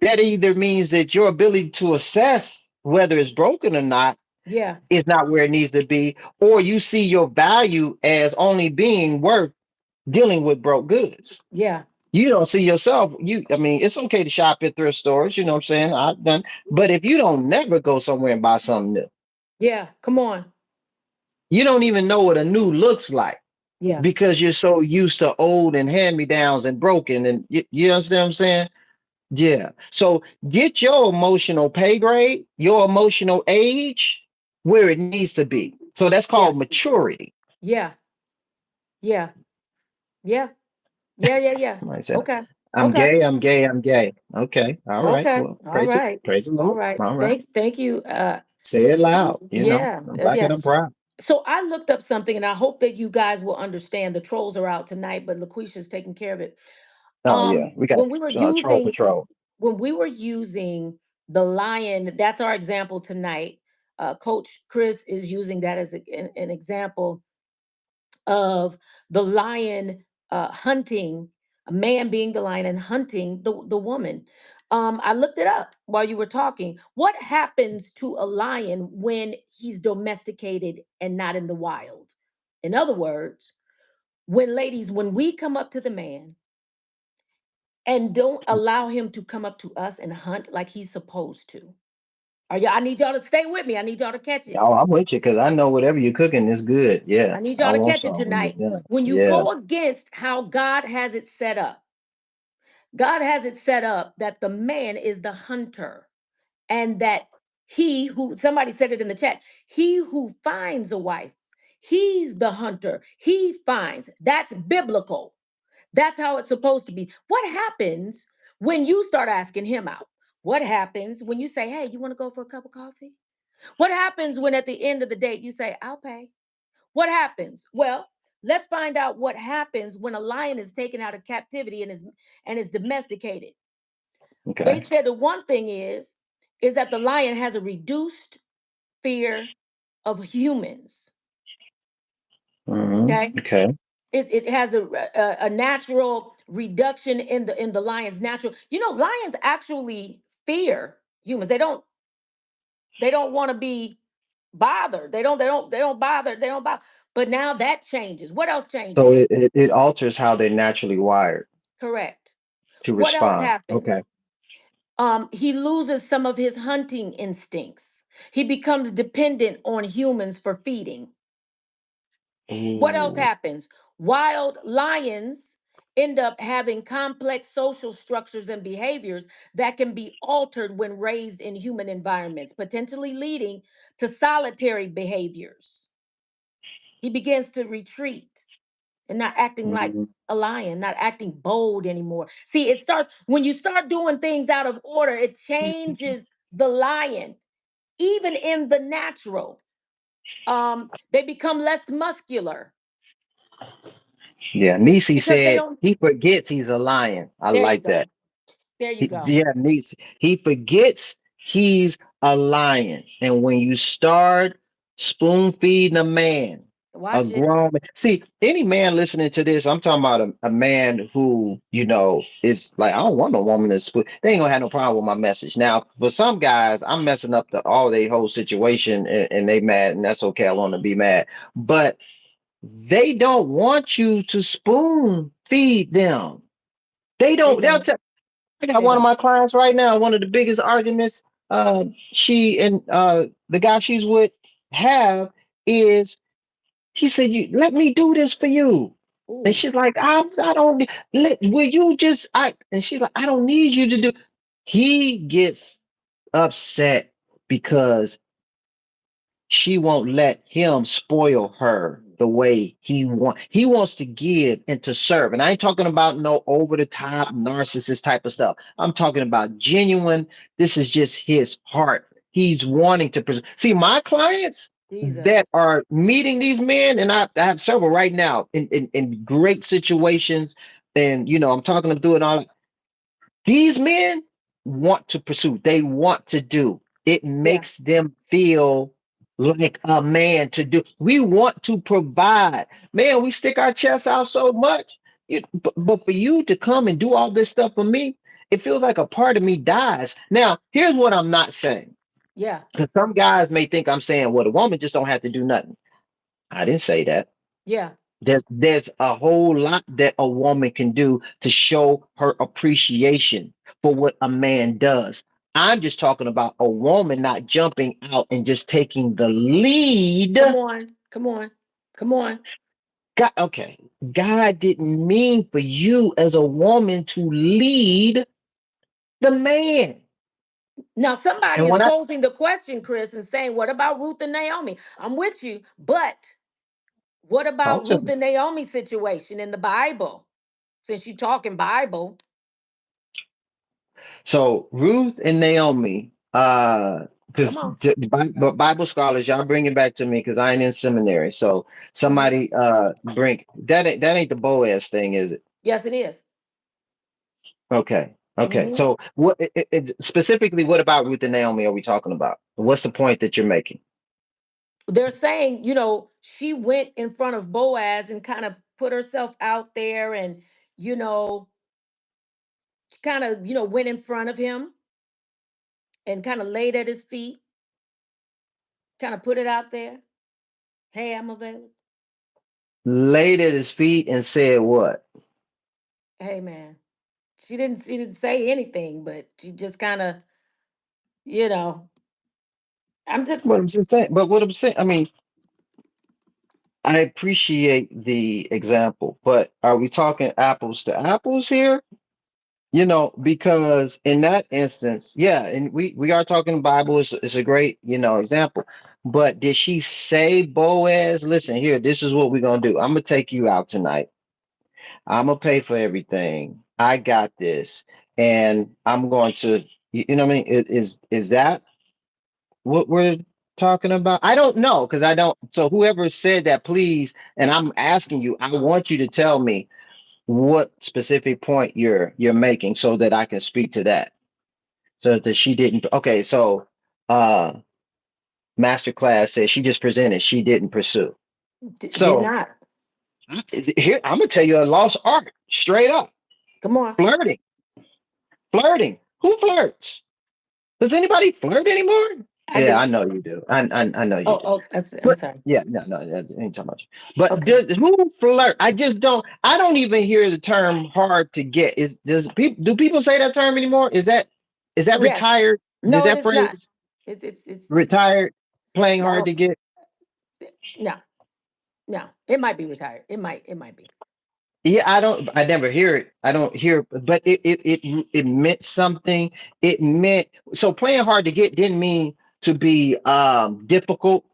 Speaker 1: that either means that your ability to assess whether it's broken or not
Speaker 2: Yeah.
Speaker 1: is not where it needs to be, or you see your value as only being worth dealing with broke goods.
Speaker 2: Yeah.
Speaker 1: You don't see yourself. I mean, it's okay to shop at thrift stores, you know what I'm saying? I've done, but if you don't never go somewhere and buy something new,
Speaker 2: Yeah. Come on.
Speaker 1: you don't even know what a new looks like
Speaker 2: Yeah.
Speaker 1: because you're so used to old and hand-me-downs and broken. And you understand what I'm saying? Yeah. So get your emotional pay grade, your emotional age where it needs to be. So that's
Speaker 2: Yeah.
Speaker 1: called maturity.
Speaker 2: Yeah. Yeah. Yeah. Yeah. Yeah. Yeah.
Speaker 1: Somebody says,
Speaker 2: Okay.
Speaker 1: I'm
Speaker 2: Okay.
Speaker 1: gay, I'm gay, I'm gay. Okay. All right.
Speaker 2: Okay.
Speaker 1: Well,
Speaker 2: All right.
Speaker 1: praise the
Speaker 2: All
Speaker 1: Lord.
Speaker 2: right.
Speaker 1: All right.
Speaker 2: Thank you.
Speaker 1: Say it loud.
Speaker 2: Yeah.
Speaker 1: I'm black
Speaker 2: Yeah.
Speaker 1: and I'm proud.
Speaker 2: So I looked up something, and I hope that you guys will understand. The trolls are out tonight, but LaQuisha's taking care of it.
Speaker 1: Oh yeah. We got
Speaker 2: When we were
Speaker 1: troll
Speaker 2: using
Speaker 1: patrol.
Speaker 2: the lion, that's our example tonight. Coach Chris is using that as an example of the lion hunting, a man being the lion and hunting the woman. I looked it up while you were talking. What happens to a lion when he's domesticated and not in the wild? In other words, when we come up to the man and don't allow him to come up to us and hunt like he's supposed to. Are y'all, I need y'all to stay with me. I need y'all to catch it.
Speaker 1: Oh, I'm with you because I know whatever you're cooking is good. Yeah.
Speaker 2: I need
Speaker 1: I
Speaker 2: y'all to
Speaker 1: want
Speaker 2: catch it
Speaker 1: some when you're
Speaker 2: tonight.
Speaker 1: done.
Speaker 2: When you
Speaker 1: Yeah.
Speaker 2: go against how God has it set up, God has it set up that the man is the hunter, and that he who, somebody said it in the chat, he who finds a wife, he's the hunter. He finds. That's biblical. That's how it's supposed to be. What happens when you start asking him out? What happens when you say, hey, you want to go for a cup of coffee? What happens when at the end of the date you say, I'll pay? What happens? Well, let's find out what happens when a lion is taken out of captivity and is domesticated. They
Speaker 1: Okay.
Speaker 2: said the one thing is that the lion has a reduced fear of humans. Okay,
Speaker 1: Okay.
Speaker 2: it has a natural reduction in the lion's natural. Lions actually fear humans. They don't want to be bother. They don't bother. They don't bother. But now that changes. What else
Speaker 1: So
Speaker 2: changes?
Speaker 1: it alters how they're naturally wired
Speaker 2: Correct.
Speaker 1: to
Speaker 2: What else
Speaker 1: respond. Okay.
Speaker 2: happens? He loses some of his hunting instincts. He becomes dependent on humans for feeding. What else
Speaker 1: Ooh.
Speaker 2: happens? Wild lions end up having complex social structures and behaviors that can be altered when raised in human environments, potentially leading to solitary behaviors. He begins to retreat and not acting like
Speaker 1: Mhm.
Speaker 2: a lion, not acting bold anymore. See, it starts when you start doing things out of order, it changes the lion, even in the natural. They become less muscular
Speaker 1: Yeah, Nisi
Speaker 2: because they
Speaker 1: said
Speaker 2: don't.
Speaker 1: he forgets he's a lion. I
Speaker 2: There you
Speaker 1: like that.
Speaker 2: go. There you go.
Speaker 1: Yeah, he forgets he's a lion. And when you start spoon feeding a man, a
Speaker 2: Watch it.
Speaker 1: grown man, see, any man listening to this, I'm talking about a man who, is like, I don't want no woman to spoon. They ain't gonna have no problem with my message. Now, for some guys, I'm messing up all their whole situation and they mad, and that's okay. I want to be mad. But they don't want you to spoon feed them. They
Speaker 2: They
Speaker 1: don't. They'll
Speaker 2: don't.
Speaker 1: tell. I got
Speaker 2: They
Speaker 1: one of
Speaker 2: don't.
Speaker 1: my clients right now. One of the biggest arguments she and the guy she's with have is he said, "You let me do this for you," and
Speaker 2: Ooh,
Speaker 1: she's like, "I don't will you just I?" And she's like, "I don't need you to do." He gets upset because she won't let him spoil her the way he wants to give and to serve. And I ain't talking about no over the top narcissist type of stuff. I'm talking about genuine. This is just his heart. He's wanting to see my clients that
Speaker 2: Jesus.
Speaker 1: are meeting these men, and I have several right now in great situations. And I'm talking them through it all. These men want to pursue, they want to do. It
Speaker 2: Yeah.
Speaker 1: makes them feel like a man to do. We want to provide. Man, we stick our chests out so much. But for you to come and do all this stuff for me, it feels like a part of me dies. Now, here's what I'm not saying.
Speaker 2: Yeah.
Speaker 1: Because some guys may think I'm saying, well, the woman just don't have to do nothing. I didn't say that.
Speaker 2: Yeah.
Speaker 1: There's a whole lot that a woman can do to show her appreciation for what a man does. I'm just talking about a woman not jumping out and just taking the lead.
Speaker 2: Come on. Come on. Come on.
Speaker 1: God, okay. God didn't mean for you as a woman to lead the man.
Speaker 2: Now, somebody
Speaker 1: And
Speaker 2: is
Speaker 1: when I
Speaker 2: posing the question, Chris, and saying, what about Ruth and Naomi? I'm with you, but what
Speaker 1: talk
Speaker 2: about
Speaker 1: to
Speaker 2: Ruth
Speaker 1: me.
Speaker 2: and Naomi situation in the Bible? Since you talking Bible,
Speaker 1: So Ruth and Naomi,
Speaker 2: come
Speaker 1: because
Speaker 2: on.
Speaker 1: Bible scholars, y'all bring it back to me because I ain't in seminary. So
Speaker 2: Mhm.
Speaker 1: somebody bring that ain't the Boaz thing, is it?
Speaker 2: Yes, it is.
Speaker 1: Okay. Okay.
Speaker 2: Mhm.
Speaker 1: So what specifically what about Ruth and Naomi are we talking about? What's the point that you're making?
Speaker 2: They're saying, she went in front of Boaz and kind of put herself out there and, you know, she kind of, went in front of him and kind of laid at his feet, kind of put it out there. Hey, I'm available.
Speaker 1: Laid at his feet and said what?
Speaker 2: Hey, man. She didn't say anything, but she just kind of, you know, I'm just
Speaker 1: What I'm just saying. But what I'm saying, I mean, I appreciate the example, but are we talking apples to apples here? Because in that instance, yeah, and we are talking Bible is a great, example. But did she say, Boaz, listen here, this is what we're gonna do. I'm gonna take you out tonight. I'm gonna pay for everything. I got this, and I'm going to, you know what I mean? Is that what we're talking about? I don't know because I don't. So whoever said that, please, and I'm asking you, I want you to tell me what specific point you're making so that I can speak to that. So that she didn't. Okay, so uh masterclass says she just presented, she didn't pursue.
Speaker 2: did
Speaker 1: So
Speaker 2: not.
Speaker 1: here I'm gonna tell you a lost art straight up.
Speaker 2: Come on.
Speaker 1: Flirting. Flirting. Who flirts? Does anybody flirt anymore?
Speaker 2: I
Speaker 1: Yeah,
Speaker 2: do.
Speaker 1: I know you do. I know you
Speaker 2: Oh,
Speaker 1: do.
Speaker 2: oh, that's. I'm
Speaker 1: But
Speaker 2: sorry.
Speaker 1: yeah, no, no, that ain't talking about you. But
Speaker 2: Okay.
Speaker 1: who flirt? I just don't. I don't even hear the term "hard to get." Does people do people say that term anymore? Is that
Speaker 2: Yes.
Speaker 1: retired? Is
Speaker 2: No, it
Speaker 1: that
Speaker 2: is not.
Speaker 1: phrase
Speaker 2: It's
Speaker 1: retired? Playing hard
Speaker 2: no,
Speaker 1: to get.
Speaker 2: no, no. It might be retired. It might be.
Speaker 1: Yeah, I don't. I never hear it. I don't hear. But it meant something. It meant so playing hard to get didn't mean to be difficult.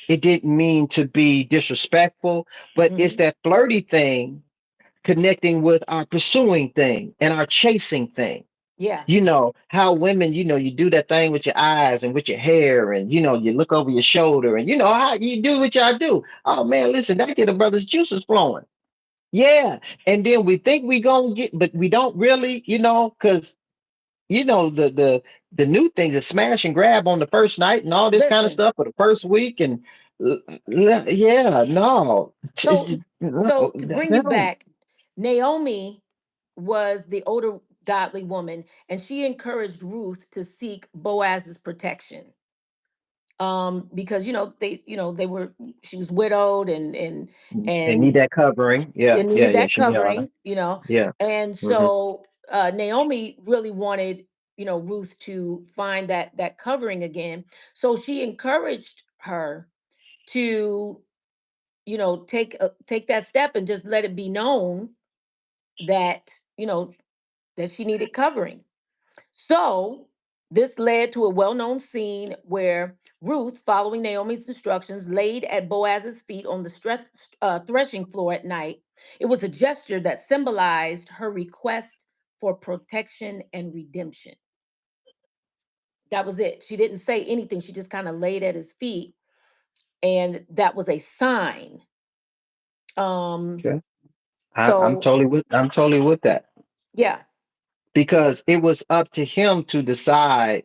Speaker 1: It didn't mean to be disrespectful. But it's
Speaker 2: Hmm.
Speaker 1: that flirty thing connecting with our pursuing thing and our chasing thing.
Speaker 2: Yeah.
Speaker 1: You know how women, you do that thing with your eyes and with your hair, and you look over your shoulder, and you know how you do what y'all do. Oh man, listen, that get a brother's juices flowing. Yeah. And then we think we gonna get, but we don't really, because the new things is smash and grab on the first night and all this kind of
Speaker 2: Listen.
Speaker 1: stuff for the first week. And yeah, no.
Speaker 2: So,
Speaker 1: No,
Speaker 2: so to bring you
Speaker 1: no.
Speaker 2: back, Naomi was the older godly woman, and she encouraged Ruth to seek Boaz's protection. Because they were she was widowed,
Speaker 1: They need
Speaker 2: and
Speaker 1: that covering. Yeah,
Speaker 2: they
Speaker 1: yeah,
Speaker 2: needed
Speaker 1: yeah.
Speaker 2: that
Speaker 1: She
Speaker 2: covering.
Speaker 1: yeah.
Speaker 2: And
Speaker 1: Hmm.
Speaker 2: so Naomi really wanted Ruth to find that covering again. So she encouraged her to take that step and just let it be known that that she needed covering. So this led to a well-known scene where Ruth, following Naomi's instructions, laid at Boaz's feet on the threshing floor at night. It was a gesture that symbolized her request for protection and redemption. That was it. She didn't say anything. She just kind of laid at his feet, and that was a sign. Um,
Speaker 1: Okay.
Speaker 2: so
Speaker 1: I'm totally with that,
Speaker 2: yeah,
Speaker 1: because it was up to him to decide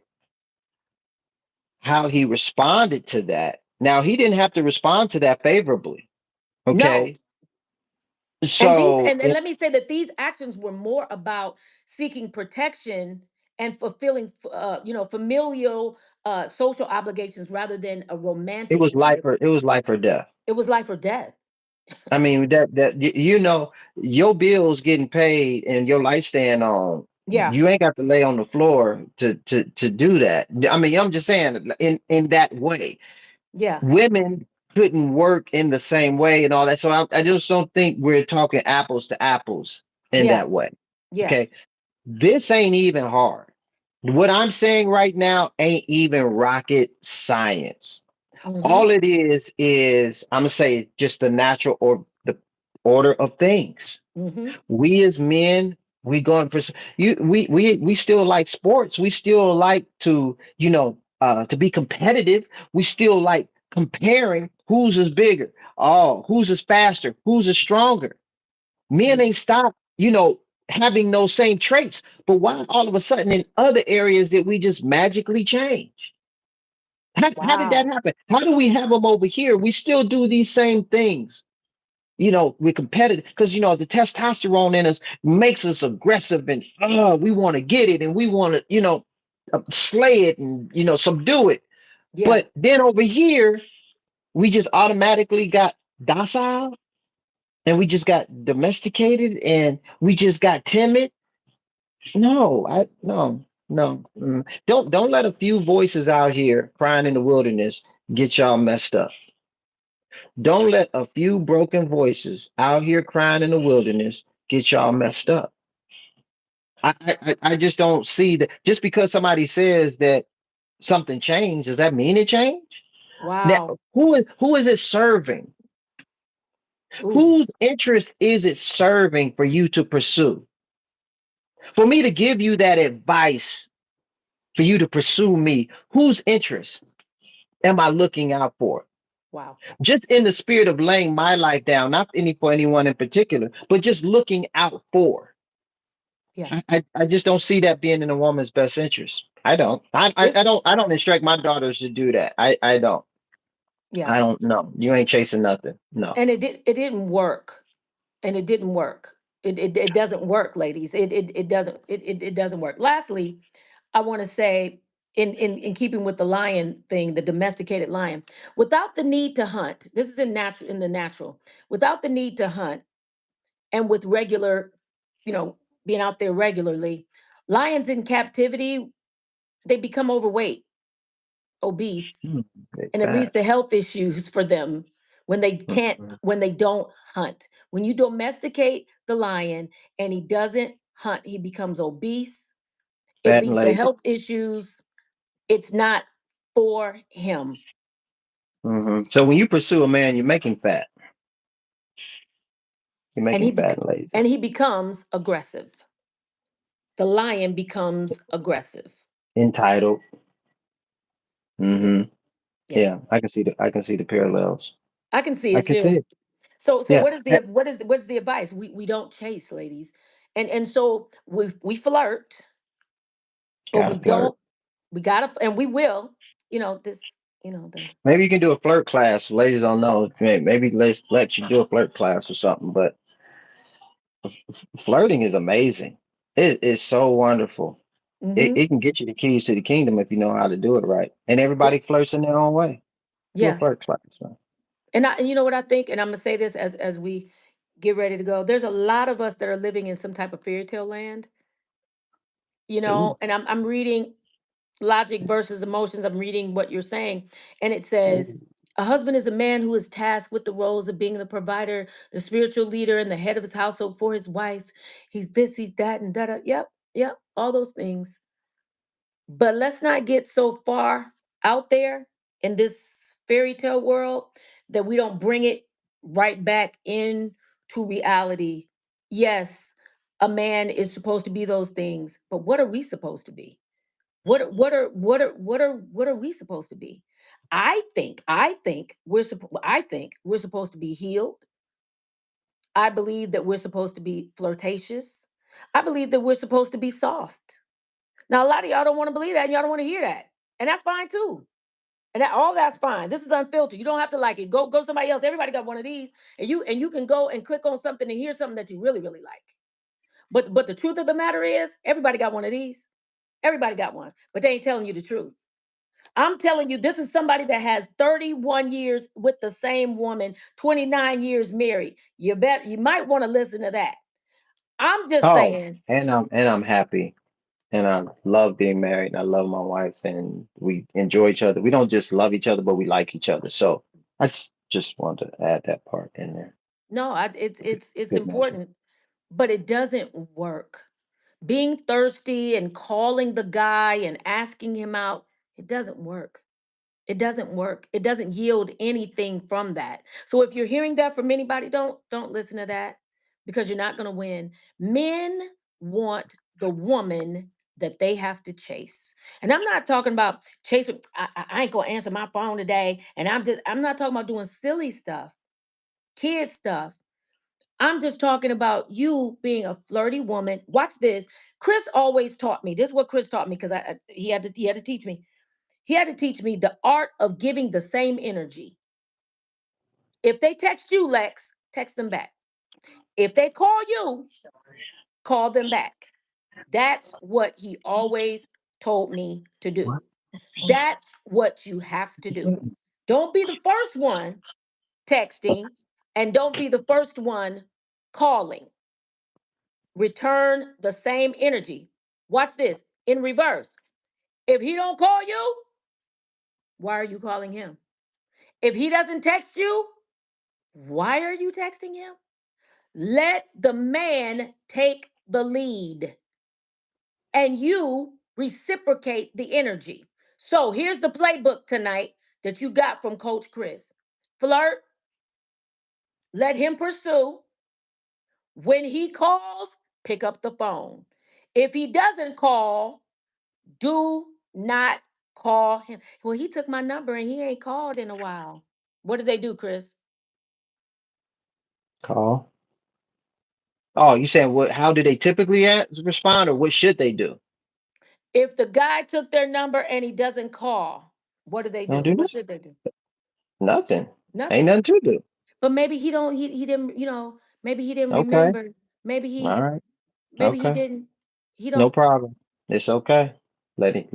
Speaker 1: how he responded to that. Now he didn't have to respond to that favorably.
Speaker 2: no.
Speaker 1: Okay.
Speaker 2: And these
Speaker 1: So
Speaker 2: and let me say that these actions were more about seeking protection and fulfilling familial social obligations rather than a
Speaker 1: it
Speaker 2: romantic
Speaker 1: was life or
Speaker 2: relationship.
Speaker 1: it was life or death.
Speaker 2: It was life or death.
Speaker 1: I mean your bills getting paid and your light stand on.
Speaker 2: Yeah,
Speaker 1: You ain't got to lay on the floor to do that. I mean, I'm just saying in that way.
Speaker 2: yeah,
Speaker 1: Women couldn't work in the same way and all that. So I just don't think we're talking apples to apples in
Speaker 2: yeah,
Speaker 1: that way. Okay.
Speaker 2: yes.
Speaker 1: This ain't even hard. What I'm saying right now ain't even rocket science.
Speaker 2: Mm-hmm.
Speaker 1: All it is I'm gonna say just the natural or the order of things.
Speaker 2: Mm-hmm.
Speaker 1: We as men, we going for you. We still like sports. We still like to be competitive. We still like comparing whose is bigger. Oh, whose is faster? Whose is stronger? Men ain't stop, having those same traits. But why all of a sudden in other areas did we just magically change? How did that
Speaker 2: Wow.
Speaker 1: happen? How do we have them over here? We still do these same things. We're competitive because the testosterone in us makes us aggressive, and we want to get it, and we want to, slay it and subdue it.
Speaker 2: Yeah.
Speaker 1: But then over here, we just automatically got docile, and we just got domesticated, and we just got timid. No, I no, no. Don't let a few voices out here crying in the wilderness get y'all messed up. Don't let a few broken voices out here crying in the wilderness get y'all messed up. I just don't see that just because somebody says that something changed, does that mean it changed? Now,
Speaker 2: Wow.
Speaker 1: who is it serving?
Speaker 2: Ooh.
Speaker 1: Whose interest is it serving for you to pursue? For me to give you that advice for you to pursue me, whose interest am I looking out for?
Speaker 2: Wow.
Speaker 1: Just in the spirit of laying my life down, not any for anyone in particular, but just looking out for.
Speaker 2: Yeah.
Speaker 1: I just don't see that being in a woman's best interest. I don't.
Speaker 2: This.
Speaker 1: I don't instruct my daughters to do that. I don't.
Speaker 2: Yeah.
Speaker 1: I don't know. You ain't chasing nothing. No.
Speaker 2: And it didn't work. And it didn't work. It doesn't work, ladies. It doesn't. It doesn't work. Lastly, I want to say, in keeping with the lion thing, the domesticated lion, without the need to hunt. This is in the natural, without the need to hunt, and with regular, you know, being out there regularly. Lions in captivity, they become overweight, obese,
Speaker 1: Mm, big
Speaker 2: and it leads
Speaker 1: fat.
Speaker 2: to health issues for them
Speaker 1: Mhm.
Speaker 2: when they don't hunt. When you domesticate the lion and he doesn't hunt, he becomes obese. It
Speaker 1: Fat and
Speaker 2: leads to
Speaker 1: lazy.
Speaker 2: health issues. It's not for him.
Speaker 1: So when you pursue a man, you make him fat. You make
Speaker 2: And
Speaker 1: him fat and lazy.
Speaker 2: he becomes aggressive. The lion becomes aggressive.
Speaker 1: Entitled.
Speaker 2: Yeah,
Speaker 1: hmm
Speaker 2: yeah.
Speaker 1: Yeah, I can see the parallels.
Speaker 2: I can see
Speaker 1: I
Speaker 2: it
Speaker 1: can see
Speaker 2: too.
Speaker 1: it.
Speaker 2: So
Speaker 1: Yeah.
Speaker 2: what is what's the advice? We don't chase, ladies. And so we flirt, but
Speaker 1: Gotta
Speaker 2: we
Speaker 1: flirt.
Speaker 2: don't we gotta, and we will, this, the
Speaker 1: Maybe you can do a flirt class. Ladies don't know. Maybe let's let you do a flirt class or something. But flirting is amazing. It is so wonderful.
Speaker 2: mm-hmm.
Speaker 1: It can get you the keys to the kingdom if you know how to do it right. And everybody
Speaker 2: Yes.
Speaker 1: flirts in their own way. Do a
Speaker 2: Yeah.
Speaker 1: flirt class, man.
Speaker 2: And you know what I think, and I'm gonna say this as we get ready to go. There's a lot of us that are living in some type of fairy tale land,
Speaker 1: Ooh,
Speaker 2: and I'm reading Logic versus Emotions. I'm reading what you're saying, and it says
Speaker 1: ooh.
Speaker 2: a husband is a man who is tasked with the roles of being the provider, the spiritual leader, and the head of his household for his wife. He's this, he's that, and that. Yep, yep, all those things. But let's not get so far out there in this fairy tale world that we don't bring it right back into reality. Yes, a man is supposed to be those things, but what are we supposed to be? What are we supposed to be? I think we're supposed to be healed. I believe that we're supposed to be flirtatious. I believe that we're supposed to be soft. Now, a lot of y'all don't want to believe that, and y'all don't want to hear that, and that's fine too. And all that's fine. This is unfiltered. You don't have to like it. Go to somebody else. Everybody got one of these, and you can go and click on something and hear something that you really really like. But the truth of the matter is, everybody got one of these. Everybody got one, but they ain't telling you the truth. I'm telling you, this is somebody that has 31 years with the same woman, 29 years married. You might want to listen to that. I'm just
Speaker 1: Oh,
Speaker 2: saying,
Speaker 1: and I'm happy, and I love being married, and I love my wife, and we enjoy each other. We don't just love each other, but we like each other. So I just want to add that part in there.
Speaker 2: no, it's
Speaker 1: Good measure.
Speaker 2: important, but it doesn't work. Being thirsty and calling the guy and asking him out, it doesn't work. It doesn't work. It doesn't yield anything from that. So if you're hearing that from anybody, don't listen to that, because you're not going to win. Men want the woman that they have to chase. And I'm not talking about chase I ain't going to answer my phone today, and I'm not talking about doing silly stuff, kid stuff. I'm just talking about you being a flirty woman. Watch this. Chris always taught me. This is what Chris taught me, because he had to teach me. He had to teach me the art of giving the same energy. If they text you, Lex, text them back. If they call you, call them back. That's what he always told me to do. That's what you have to do. Don't be the first one texting, and don't be the first one calling. Return the same energy. Watch this in reverse. If he don't call you, why are you calling him? If he doesn't text you, why are you texting him? Let the man take the lead, and you reciprocate the energy. So here's the playbook tonight that you got from Coach Chris. Flirt, let him pursue. When he calls, pick up the phone. If he doesn't call, do not call him. Well, he took my number and he ain't called in a while. What did they do, Chris?
Speaker 1: Call. Oh, you saying what? How do they typically respond, or what should they do?
Speaker 2: If the guy took their number and he doesn't call, what do they
Speaker 1: Don't
Speaker 2: do?
Speaker 1: do
Speaker 2: What
Speaker 1: nothing.
Speaker 2: should they do?
Speaker 1: Nothing. Ain't
Speaker 2: Nothing.
Speaker 1: nothing to do.
Speaker 2: But maybe he didn't, maybe he didn't
Speaker 1: Okay.
Speaker 2: remember. Maybe
Speaker 1: All
Speaker 2: he
Speaker 1: right.
Speaker 2: maybe he
Speaker 1: Okay.
Speaker 2: didn't he
Speaker 1: No
Speaker 2: don't
Speaker 1: problem. It's okay. Let it.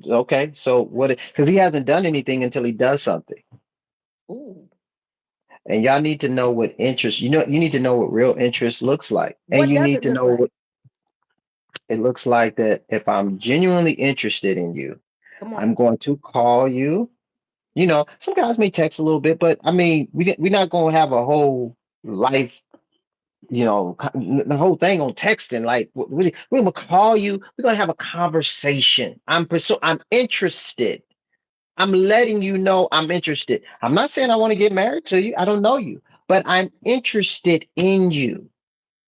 Speaker 1: Okay, so what? Because he hasn't done anything until he does something,
Speaker 2: Ooh.
Speaker 1: and y'all need to know what interest. You need to know what real interest looks like, and
Speaker 2: What
Speaker 1: you
Speaker 2: does
Speaker 1: need
Speaker 2: it
Speaker 1: to
Speaker 2: look
Speaker 1: know
Speaker 2: like?
Speaker 1: what it looks like. That if I'm genuinely interested in you,
Speaker 2: Come
Speaker 1: I'm
Speaker 2: on.
Speaker 1: going to call you. Some guys may text a little bit, but I mean, we're not going to have a whole life. The whole thing on texting. Like, we're gonna call you. We're gonna have a conversation. I'm interested. I'm letting you know I'm interested. I'm not saying I want to get married to you. I don't know you, but I'm interested in you.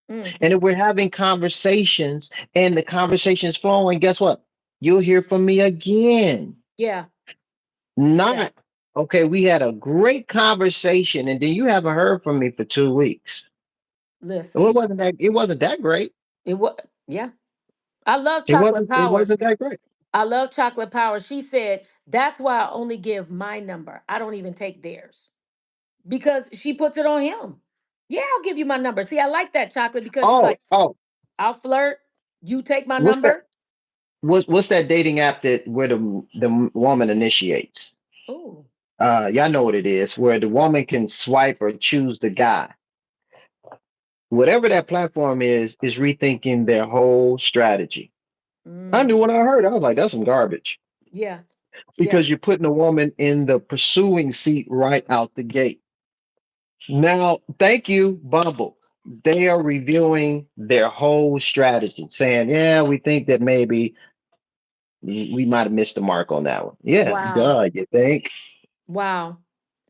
Speaker 1: And
Speaker 2: Hmm.
Speaker 1: if we're having conversations and the conversation is flowing, guess what? You'll hear from me again.
Speaker 2: Yeah. Yeah.
Speaker 1: Not, okay, we had a great conversation and then you haven't heard from me for 2 weeks. Well,
Speaker 2: Listen.
Speaker 1: it wasn't that great.
Speaker 2: It was. Yeah. I love
Speaker 1: It
Speaker 2: chocolate
Speaker 1: wasn't it
Speaker 2: power.
Speaker 1: wasn't that great.
Speaker 2: I love chocolate power. She said, that's why I only give my number. I don't even take theirs because she puts it on him. Yeah, I'll give you my number. See, I like that chocolate because it's
Speaker 1: Oh,
Speaker 2: like,
Speaker 1: oh,
Speaker 2: I'll flirt. You take my
Speaker 1: what's that?
Speaker 2: number.
Speaker 1: What's that dating app that where the woman initiates?
Speaker 2: Oh,
Speaker 1: Y'all know what it is, where the woman can swipe or choose the guy. Whatever that platform is rethinking their whole strategy. I knew
Speaker 2: mm,
Speaker 1: when I heard, I was like, that's some garbage.
Speaker 2: yeah, yeah.
Speaker 1: Because you're putting a woman in the pursuing seat right out the gate. Now, thank you, Bumble. They are reviewing their whole strategy, saying, yeah, we think that maybe we might have missed the mark on that one. Yeah,
Speaker 2: Wow,
Speaker 1: duh, you think?
Speaker 2: wow.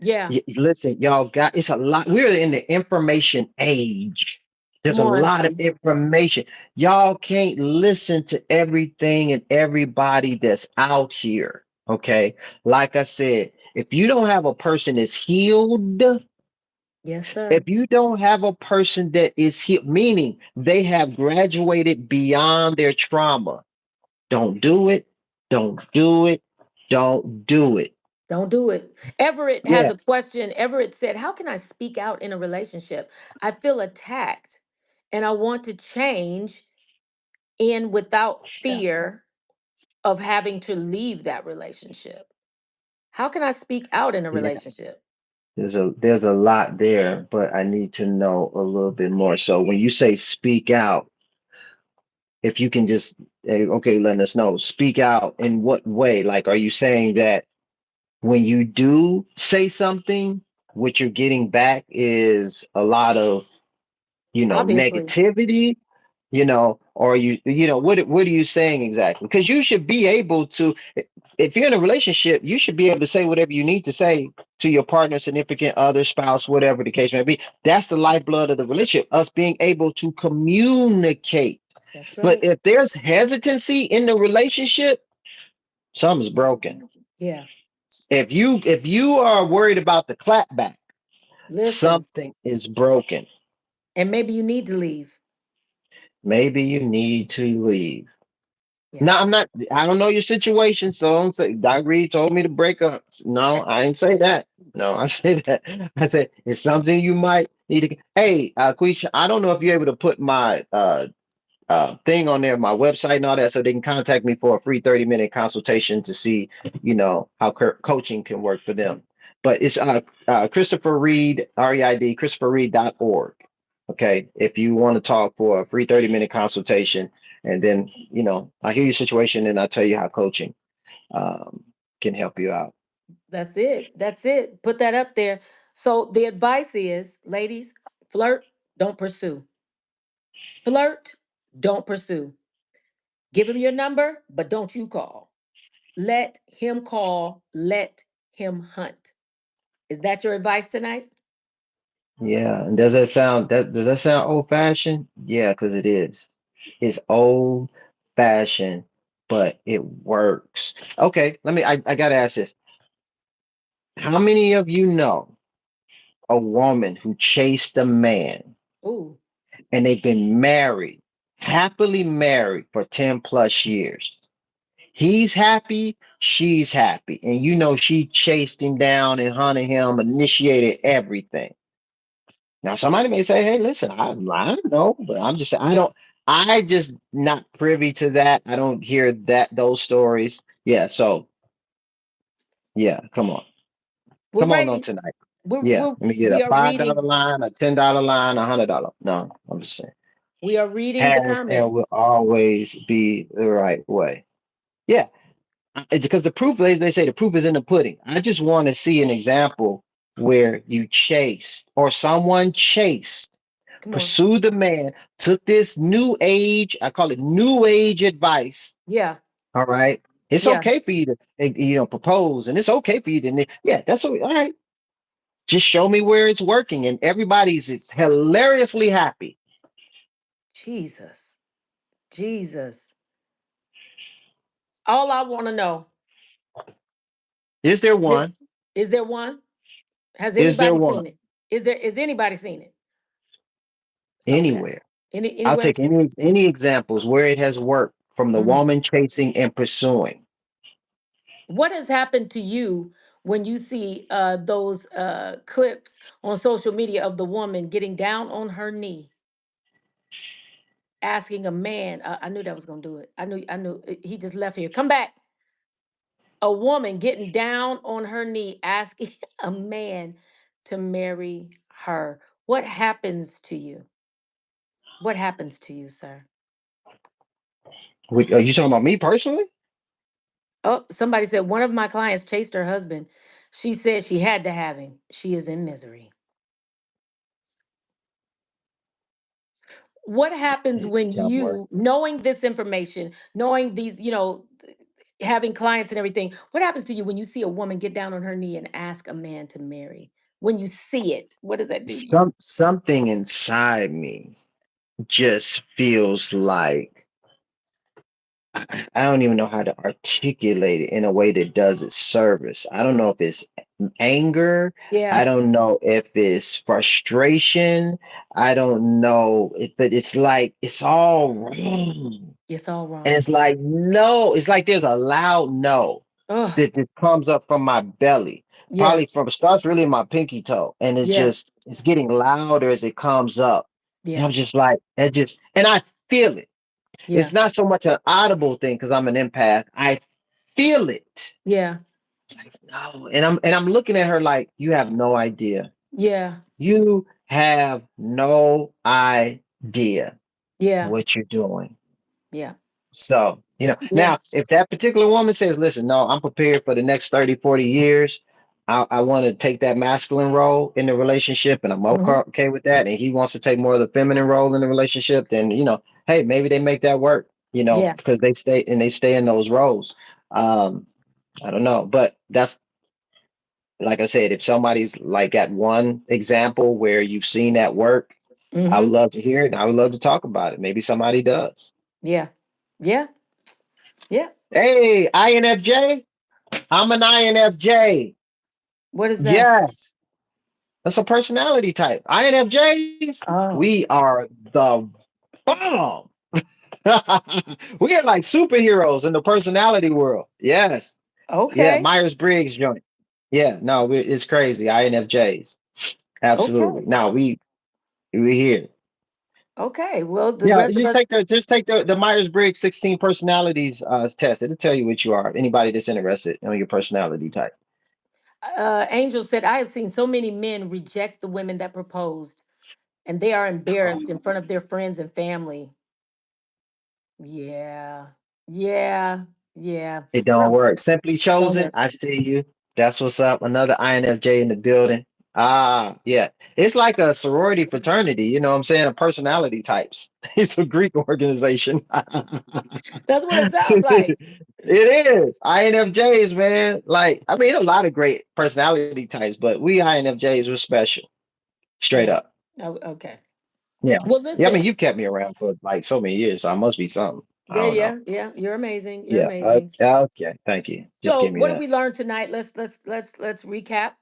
Speaker 2: Yeah,
Speaker 1: Listen, y'all got it's a lot. We're in the information age. There's
Speaker 2: come
Speaker 1: a
Speaker 2: on.
Speaker 1: lot of information. Y'all can't listen to everything and everybody that's out here. Okay. Like I said, if you don't have a person that's healed,
Speaker 2: Yes, sir.
Speaker 1: if you don't have a person that is healed, meaning they have graduated beyond their trauma, don't do it. Don't do it. Don't do it.
Speaker 2: Don't do it. Everett has
Speaker 1: Yeah.
Speaker 2: a question. Everett said, how can I speak out in a relationship? I feel attacked and I want to change in without fear of having to leave that relationship. How can I speak out in a
Speaker 1: Yeah.
Speaker 2: relationship?
Speaker 1: There's a lot there, but I need to know a little bit more. So when you say speak out, if you can just okay, let us know. Speak out in what way? Like, are you saying that when you do say something, what you're getting back is a lot of
Speaker 2: Obviously.
Speaker 1: negativity, or what are you saying exactly? Because you should be able to, if you're in a relationship, you should be able to say whatever you need to say to your partner, significant other, spouse, whatever the case may be. That's the lifeblood of the relationship, us being able to communicate.
Speaker 2: That's
Speaker 1: But
Speaker 2: right.
Speaker 1: if there's hesitancy in the relationship, something's broken.
Speaker 2: Yeah.
Speaker 1: If you are worried about the clapback,
Speaker 2: Listen.
Speaker 1: something is broken.
Speaker 2: And maybe you need to leave.
Speaker 1: Maybe you need to leave. No,
Speaker 2: Yes.
Speaker 1: I'm not. I don't know your situation, so don't say. Doc Reed told me to break up. No, I didn't say that. No, I say that. I said it's something you might need to. Hey, Queech, I don't know if you're able to put my thing on there, my website and all that, so they can contact me for a free 30-minute consultation to see, how coaching can work for them. But it's Christopher Reed, REID, ChristopherReed.org. Okay. If you want to talk for a free 30-minute consultation, and then, I hear your situation and I tell you how coaching um, can help you out.
Speaker 2: That's it. That's it. Put that up there. So the advice is, ladies, flirt, don't pursue. Flirt, don't pursue. Give him your number, but don't you call. Let him call, let him hunt. Is that your advice tonight?
Speaker 1: Yeah. And does that sound old fashioned? Yeah, because it is. It's old fashioned, but it works. Okay, I gotta ask this. How many of you know a woman who chased a man
Speaker 2: Ooh,
Speaker 1: and they've been married, happily married for 10 plus years? He's happy, she's happy. And she chased him down and hunted him, initiated everything. Now, somebody may say, hey, listen, I don't know, but I'm just, I just not privy to that. I don't hear those stories. Yeah. So yeah,
Speaker 2: We're
Speaker 1: come on
Speaker 2: ready.
Speaker 1: tonight.
Speaker 2: We're,
Speaker 1: Yeah,
Speaker 2: we're
Speaker 1: let me get a
Speaker 2: we are
Speaker 1: $5
Speaker 2: reading.
Speaker 1: line, a $10 line, $100. No, I'm just saying
Speaker 2: We are reading the
Speaker 1: has and will
Speaker 2: comments.
Speaker 1: always be the right way. Yeah, because the proof they say the proof is in the pudding. I just want to see an example where you chased or someone chased,
Speaker 2: Come on.
Speaker 1: pursued the man, took this new age, I call it new age advice.
Speaker 2: Yeah.
Speaker 1: All right. It's
Speaker 2: Yeah.
Speaker 1: okay for you to propose, and it's okay for you to yeah, that's all right. Just show me where it's working, and everybody's is hilariously happy.
Speaker 2: Jesus. Jesus. All I want to know
Speaker 1: Is there one?
Speaker 2: is, is there one? Has
Speaker 1: Is there
Speaker 2: anybody
Speaker 1: one
Speaker 2: seen it? Is anybody seen it? Okay.
Speaker 1: anywhere? I'll
Speaker 2: Anywhere?
Speaker 1: take any examples where it has worked from the
Speaker 2: Mhm.
Speaker 1: woman chasing and pursuing.
Speaker 2: What has happened to you when you see those clips on social media of the woman getting down on her knee, asking a man? I knew that was gonna do it. He just left here. Come back. A woman getting down on her knee, asking a man to marry her. What happens to you? What happens to you, sir?
Speaker 1: Are you talking about me personally?
Speaker 2: Oh, somebody said one of my clients chased her husband. She said she had to have him. She is in misery. What happens when
Speaker 1: Don't worry.
Speaker 2: you, knowing this information, knowing these, having clients and everything, what happens to you when you see a woman get down on her knee and ask a man to marry? When you see it, what does that do to you?
Speaker 1: Something inside me just feels like I don't even know how to articulate it in a way that does it service. I don't know if it's anger. I
Speaker 2: Yeah,
Speaker 1: don't know if it's frustration. I don't know, but it's like it's all wrong.
Speaker 2: it's all
Speaker 1: And
Speaker 2: wrong.
Speaker 1: it's like, no, it's like there's a loud no
Speaker 2: Oh,
Speaker 1: that just comes up from my belly.
Speaker 2: yeah,
Speaker 1: Probably from starts really in my pinky toe. And
Speaker 2: yeah,
Speaker 1: it's getting louder as it comes up. And
Speaker 2: yeah,
Speaker 1: I'm just like, and I feel it.
Speaker 2: yeah,
Speaker 1: It's not so much an audible thing because I'm an empath. I feel it.
Speaker 2: yeah,
Speaker 1: No. And I'm looking at her like, you have no idea.
Speaker 2: yeah,
Speaker 1: You have no idea
Speaker 2: yeah,
Speaker 1: what you're doing.
Speaker 2: yeah,
Speaker 1: So,
Speaker 2: yeah.
Speaker 1: now if that particular woman says, listen, no, I'm prepared for the next 30, 40 years. I want to take that masculine role in the relationship and I'm
Speaker 2: Hmm.
Speaker 1: okay with that. And he wants to take more of the feminine role in the relationship, then, hey, maybe they make that work,
Speaker 2: Yeah.
Speaker 1: because they stay in those roles. Um, I don't know. But that's like I said, if somebody's like at one example where you've seen that work, I would
Speaker 2: Hmm.
Speaker 1: love to hear it. And I would love to talk about it. Maybe somebody does.
Speaker 2: Yeah. Yeah. Yeah.
Speaker 1: Hey, INFJ. I'm an INFJ.
Speaker 2: What is that?
Speaker 1: Yes, that's a personality type. INFJs,
Speaker 2: Oh,
Speaker 1: we are the bomb. We are like superheroes in the personality world. Yes. Yeah,
Speaker 2: okay.
Speaker 1: Myers Briggs joint. Yeah, no, it's crazy. INFJs. Absolutely.
Speaker 2: Okay.
Speaker 1: Now we here.
Speaker 2: Okay. Well, the
Speaker 1: Yeah,
Speaker 2: rest of us,
Speaker 1: just take the Myers Briggs 16 personalities test. It'll tell you what you are. Anybody that's interested on your personality type.
Speaker 2: Angel said, I have seen so many men reject the women that proposed and they are embarrassed in front of their friends and family. Yeah. Yeah. Yeah.
Speaker 1: It don't
Speaker 2: Well,
Speaker 1: work. Simply
Speaker 2: don't
Speaker 1: chosen.
Speaker 2: work.
Speaker 1: I see you. That's what's up. Another INFJ in the building. Ah, yeah. It's like a sorority fraternity. You know what I'm saying? A personality types. It's a Greek organization.
Speaker 2: That's what it sounds like.
Speaker 1: It is. INFJs, man. Like, I mean, a lot of great personality types, but we INFJs were special. Straight
Speaker 2: Yeah.
Speaker 1: up.
Speaker 2: Oh, okay.
Speaker 1: Yeah.
Speaker 2: Well,
Speaker 1: Yeah. I mean,
Speaker 2: listen.
Speaker 1: you've kept me around for like so many years, so I must be something. I
Speaker 2: Yeah,
Speaker 1: don't know.
Speaker 2: yeah, yeah. You're amazing. You're
Speaker 1: Yeah.
Speaker 2: amazing.
Speaker 1: Okay. Thank you. Just
Speaker 2: So,
Speaker 1: give me
Speaker 2: what did
Speaker 1: that.
Speaker 2: we learn tonight? Let's recap.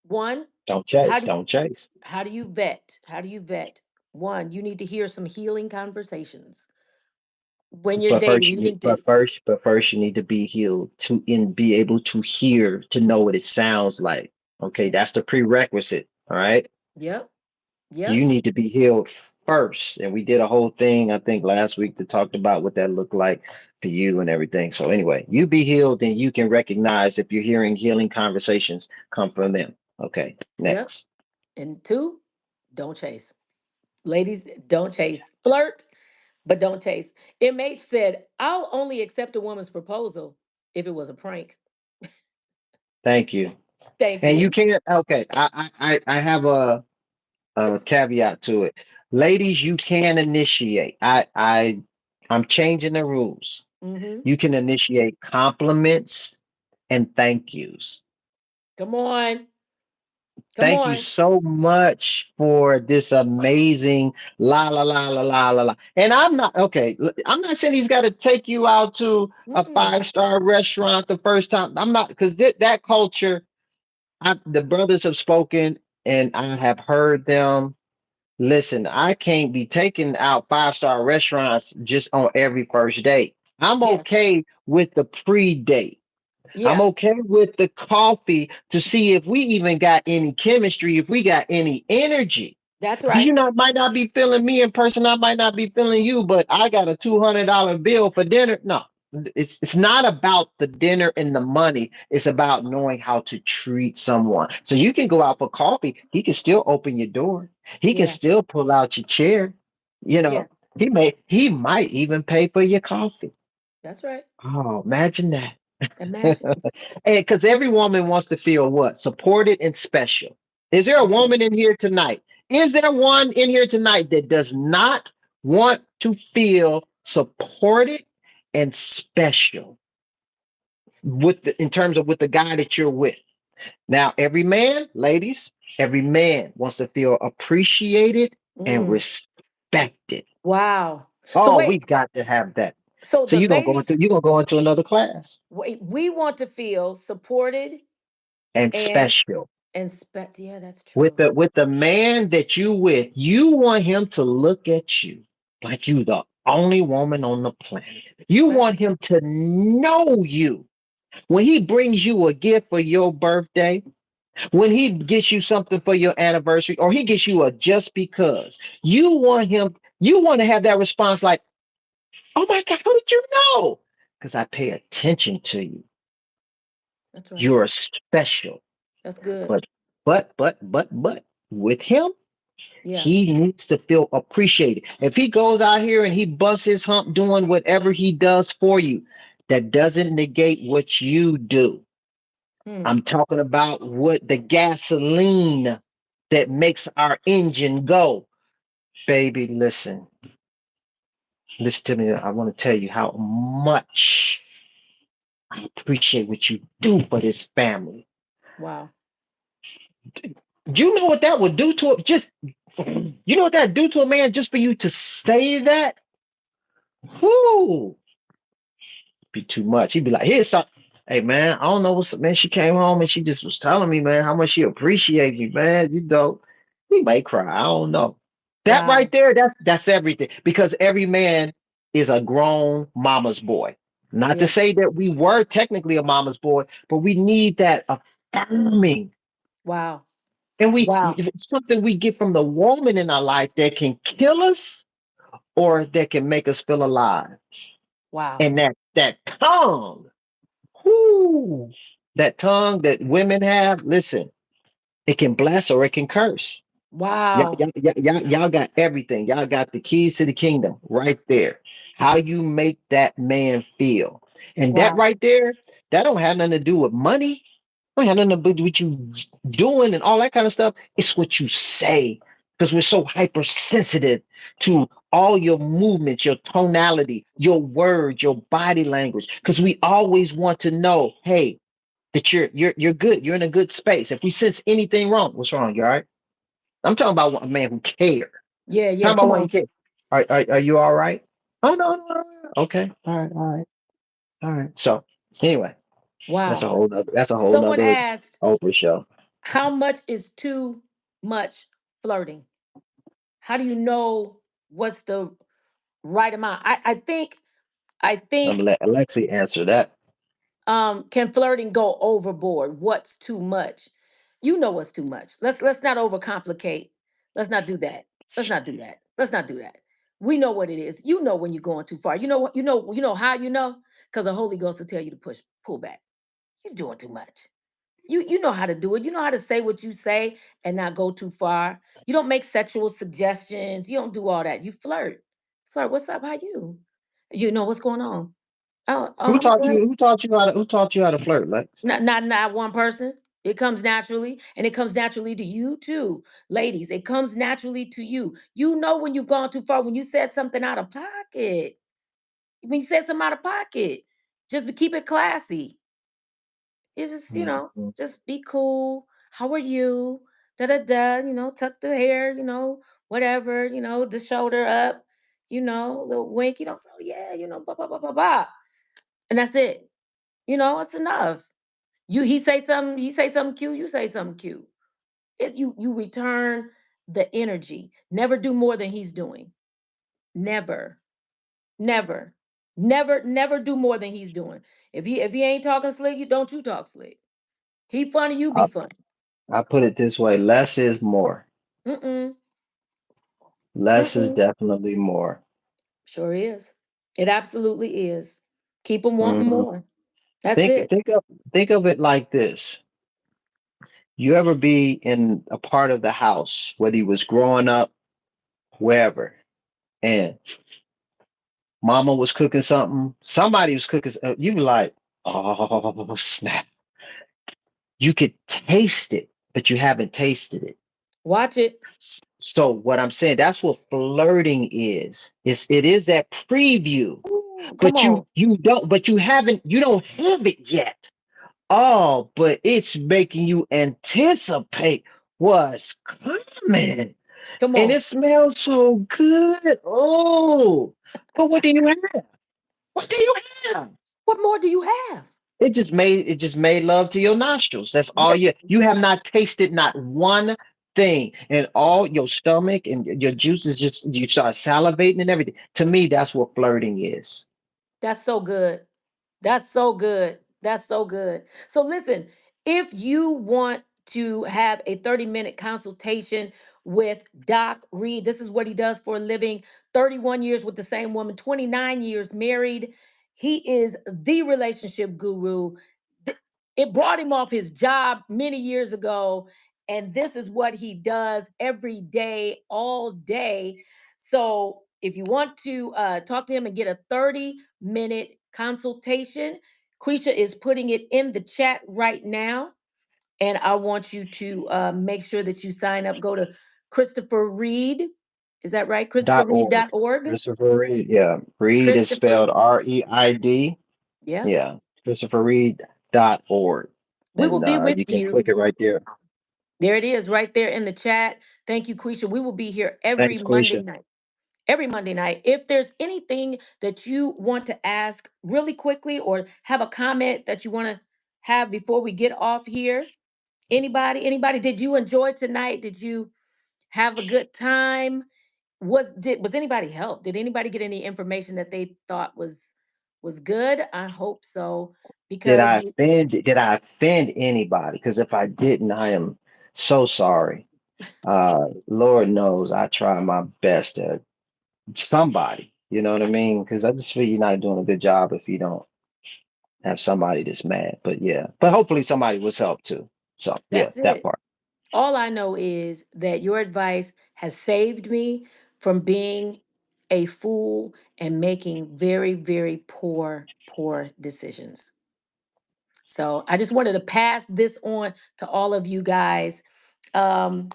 Speaker 2: One,
Speaker 1: Don't
Speaker 2: how
Speaker 1: chase.
Speaker 2: do
Speaker 1: Don't chase.
Speaker 2: how do you vet? How do you vet? One, you need to hear some healing conversations. When you're
Speaker 1: But
Speaker 2: dating,
Speaker 1: first you
Speaker 2: you
Speaker 1: need
Speaker 2: need to,
Speaker 1: but first you need to be healed to be able to hear, to know what it sounds like. Okay,
Speaker 2: yeah.
Speaker 1: that's the prerequisite. All right.
Speaker 2: Yep. Yep.
Speaker 1: You need to be healed first. And we did a whole thing, I think, last week that talked about what that looked like for you and everything. So, anyway, you be healed and you can recognize if you're hearing healing conversations come from them. Okay,
Speaker 2: Yep.
Speaker 1: next.
Speaker 2: And two, don't chase. Ladies, don't chase. Flirt, but don't chase. MH said, I'll only accept a woman's proposal if it was a prank.
Speaker 1: Thank you.
Speaker 2: Thank
Speaker 1: And you
Speaker 2: you.
Speaker 1: can't, okay, I have a caveat to it. Ladies, you can initiate. I'm changing the rules.
Speaker 2: Hmm.
Speaker 1: You can initiate compliments and thank yous.
Speaker 2: Come on. Come
Speaker 1: Thank you
Speaker 2: on.
Speaker 1: so much for this amazing la la la la la la la. And I'm not okay. I'm not saying he's got to take you out to a
Speaker 2: Mm-mm.
Speaker 1: five-star restaurant the first time. I'm not because that culture. The brothers have spoken, and I have heard them. Listen, I can't be taking out five-star restaurants just on every first date. I'm
Speaker 2: Yes.
Speaker 1: okay with the pre-date. I'm
Speaker 2: Yeah,
Speaker 1: okay with the coffee to see if we even got any chemistry, if we got any energy.
Speaker 2: that's
Speaker 1: Because
Speaker 2: right.
Speaker 1: you know, I might not be feeling me in person, I might not be feeling you, but I got a $200 bill for dinner. No, it's not about the dinner and the money. It's about knowing how to treat someone. So you can go out for coffee. He can still open your door. He can
Speaker 2: Yeah.
Speaker 1: still pull out your chair. You
Speaker 2: Yeah.
Speaker 1: know, he might even pay for your coffee.
Speaker 2: That's right.
Speaker 1: Oh, imagine that.
Speaker 2: Imagine.
Speaker 1: And because every woman wants to feel what? Supported and special. Is there a
Speaker 2: That's right.
Speaker 1: woman in here tonight? Is there one in here tonight that does not want to feel supported and special in terms of with the guy that you're with? Now, every man, ladies, every man wants to feel appreciated and
Speaker 2: Mm.
Speaker 1: respected.
Speaker 2: Wow. So
Speaker 1: Oh, we
Speaker 2: wait.
Speaker 1: got to have that.
Speaker 2: So
Speaker 1: So
Speaker 2: the ladies,
Speaker 1: you're gonna go into another class
Speaker 2: wait, we want to feel supported
Speaker 1: and
Speaker 2: and
Speaker 1: special.
Speaker 2: yeah, that's
Speaker 1: With
Speaker 2: true.
Speaker 1: the man that you with, you want him to look at you like you the only woman on the planet. You
Speaker 2: That's
Speaker 1: want
Speaker 2: right.
Speaker 1: him to know you. When he brings you a gift for your birthday, when he gets you something for your anniversary, or he gets you a just because, you want to have that response like, oh my God, how did you know? Because I pay attention to you.
Speaker 2: That's right.
Speaker 1: You're special.
Speaker 2: That's good.
Speaker 1: But, but, with him,
Speaker 2: Yeah.
Speaker 1: he needs to feel appreciated. If he goes out here and he busts his hump doing whatever he does for you, that doesn't negate what you do.
Speaker 2: Hmm.
Speaker 1: I'm talking about what the gasoline that makes our engine go. Baby, listen to me. I want to tell you how much I appreciate what you do for this family.
Speaker 2: Wow.
Speaker 1: Do you know what that would do to it? You know what that would do to a man just for you to say that? Whoo, be too much. He'd be like, here's some. Hey man, I don't know what's man. She came home and she just was telling me, man, how much she appreciate me, man. You know, we may cry. I don't know. That right
Speaker 2: Wow.
Speaker 1: there, that's everything. Because every man is a grown mama's boy. Not to
Speaker 2: Yeah.
Speaker 1: say that we were technically a mama's boy, but we need that affirming.
Speaker 2: Wow.
Speaker 1: And
Speaker 2: Wow.
Speaker 1: it's something we get from the woman in our life that can kill us or that can make us feel alive.
Speaker 2: Wow.
Speaker 1: And that tongue, whoo, that tongue that women have, listen, it can bless or it can curse.
Speaker 2: Wow.
Speaker 1: Y'all got everything. Y'all got the keys to the kingdom right there. How you make that man feel. And that
Speaker 2: Wow.
Speaker 1: right there, that don't have nothing to do with money. Don't have nothing to do with what you doing and all that kind of stuff. It's what you say. Because we're so hypersensitive to all your movements, your tonality, your words, your body language. Because we always want to know, hey, that you're good. You're in a good space. If we sense anything wrong, what's wrong? You all right? I'm talking about a man who cares.
Speaker 2: Yeah. Yeah.
Speaker 1: Talking about
Speaker 2: Come
Speaker 1: one who
Speaker 2: on.
Speaker 1: cares. Are you all right? Oh no, no, no, no. Okay. All right. So anyway,
Speaker 2: Wow.
Speaker 1: that's a whole
Speaker 2: Someone
Speaker 1: nother
Speaker 2: asked,
Speaker 1: Oprah show.
Speaker 2: how much is too much flirting? How do you know what's the right amount? I think I
Speaker 1: I'm gonna
Speaker 2: think
Speaker 1: let Alexi answer that.
Speaker 2: can flirting go overboard? What's too much? You know what's too much. Let's not overcomplicate. Let's not do that. Let's not do that. Let's not do that. We know what it is. You know when you're going too far. You know what, you know how you know? Because the Holy Ghost will tell you to pull back. You're doing too much. You know how to do it. You know how to say what you say and not go too far. You don't make sexual suggestions. You don't do all that. You flirt. Flirt. What's up? How you? You know what's going on?
Speaker 1: Who
Speaker 2: I'm
Speaker 1: taught
Speaker 2: good.
Speaker 1: you? Who taught you how to flirt, Lex?
Speaker 2: Not one person. It comes naturally, and it comes naturally to you too, ladies. It comes naturally to you. You know when you've gone too far. When you said something out of pocket. When you said something out of pocket, keep it classy. It's just,
Speaker 1: Mhm.
Speaker 2: just be cool. How are you? Da da da. Tuck the hair. Whatever. The shoulder up. Little wink. So yeah. Ba ba ba ba ba, and that's it. It's enough. He say something cute, you say something cute. You return the energy. Never do more than he's doing. Never. Never. Never do more than he's doing. If he ain't talking slick, you talk slick. He funny, you
Speaker 1: I,
Speaker 2: be funny.
Speaker 1: I put it this way: less is more.
Speaker 2: Mm-mm.
Speaker 1: Less is
Speaker 2: Mm-mm.
Speaker 1: definitely more.
Speaker 2: Sure is. It absolutely is. Keep them wanting
Speaker 1: Mhm.
Speaker 2: more. That's
Speaker 1: Think
Speaker 2: it.
Speaker 1: think of think of it like this. You ever be in a part of the house, whether you was growing up, wherever, and mama was cooking something, somebody was cooking, you were like, oh snap. You could taste it, but you haven't tasted it.
Speaker 2: Watch it.
Speaker 1: So what I'm saying, that's what flirting is. It is that preview,
Speaker 2: Ooh, come
Speaker 1: but you
Speaker 2: on.
Speaker 1: you don't, but you don't have it yet. Oh, but it's making you anticipate what's coming.
Speaker 2: Come
Speaker 1: And
Speaker 2: on.
Speaker 1: it smells so good. Oh, but what do you have? What do you have?
Speaker 2: What more do you have?
Speaker 1: It just made love to your nostrils. That's all
Speaker 2: Yeah.
Speaker 1: you have not tasted not one thing. And all your stomach and your juices just you start salivating and everything. To me, that's what flirting is.
Speaker 2: That's so good. That's so good. That's so good. So listen, if you want to have a 30-minute consultation with Doc Reed, this is what he does for a living. 31 years with the same woman, 29 years married. He is the relationship guru. It brought him off his job many years ago, and this is what he does every day, all day. So if you want to talk to him and get a 30-minute consultation, Quisha is putting it in the chat right now. And I want you to make sure that you sign up. Go to Christopher Reed. Is that right?
Speaker 1: .org.
Speaker 2: ChristopherReed.org.
Speaker 1: Christopher Reed. Yeah. Reed is
Speaker 2: Christopher.
Speaker 1: spelled Reid.
Speaker 2: Yeah.
Speaker 1: Yeah. ChristopherReed.org.
Speaker 2: We will
Speaker 1: And
Speaker 2: be with
Speaker 1: you can click
Speaker 2: you.
Speaker 1: it right there.
Speaker 2: There it is right there in the chat. Thank you, Quisha. We will be here every
Speaker 1: Thanks,
Speaker 2: Monday
Speaker 1: Quisha.
Speaker 2: night. Every Monday night. If there's anything that you want to ask really quickly or have a comment that you want to have before we get off here, anybody, did you enjoy tonight? Did you have a good time? Was anybody helped? Did anybody get any information that they thought was good? I hope so
Speaker 1: Did
Speaker 2: because
Speaker 1: I offend did I offend anybody? Because if I didn't, I am so sorry. Lord knows I try my best to somebody, you know what I mean? Because I just feel you're not doing a good job if you don't have somebody that's mad. But yeah, but hopefully somebody was helped too. So yeah,
Speaker 2: that's
Speaker 1: that
Speaker 2: it.
Speaker 1: part.
Speaker 2: All I know is that your advice has saved me from being a fool and making very, very poor decisions. So I just wanted to pass this on to all of you guys. Um,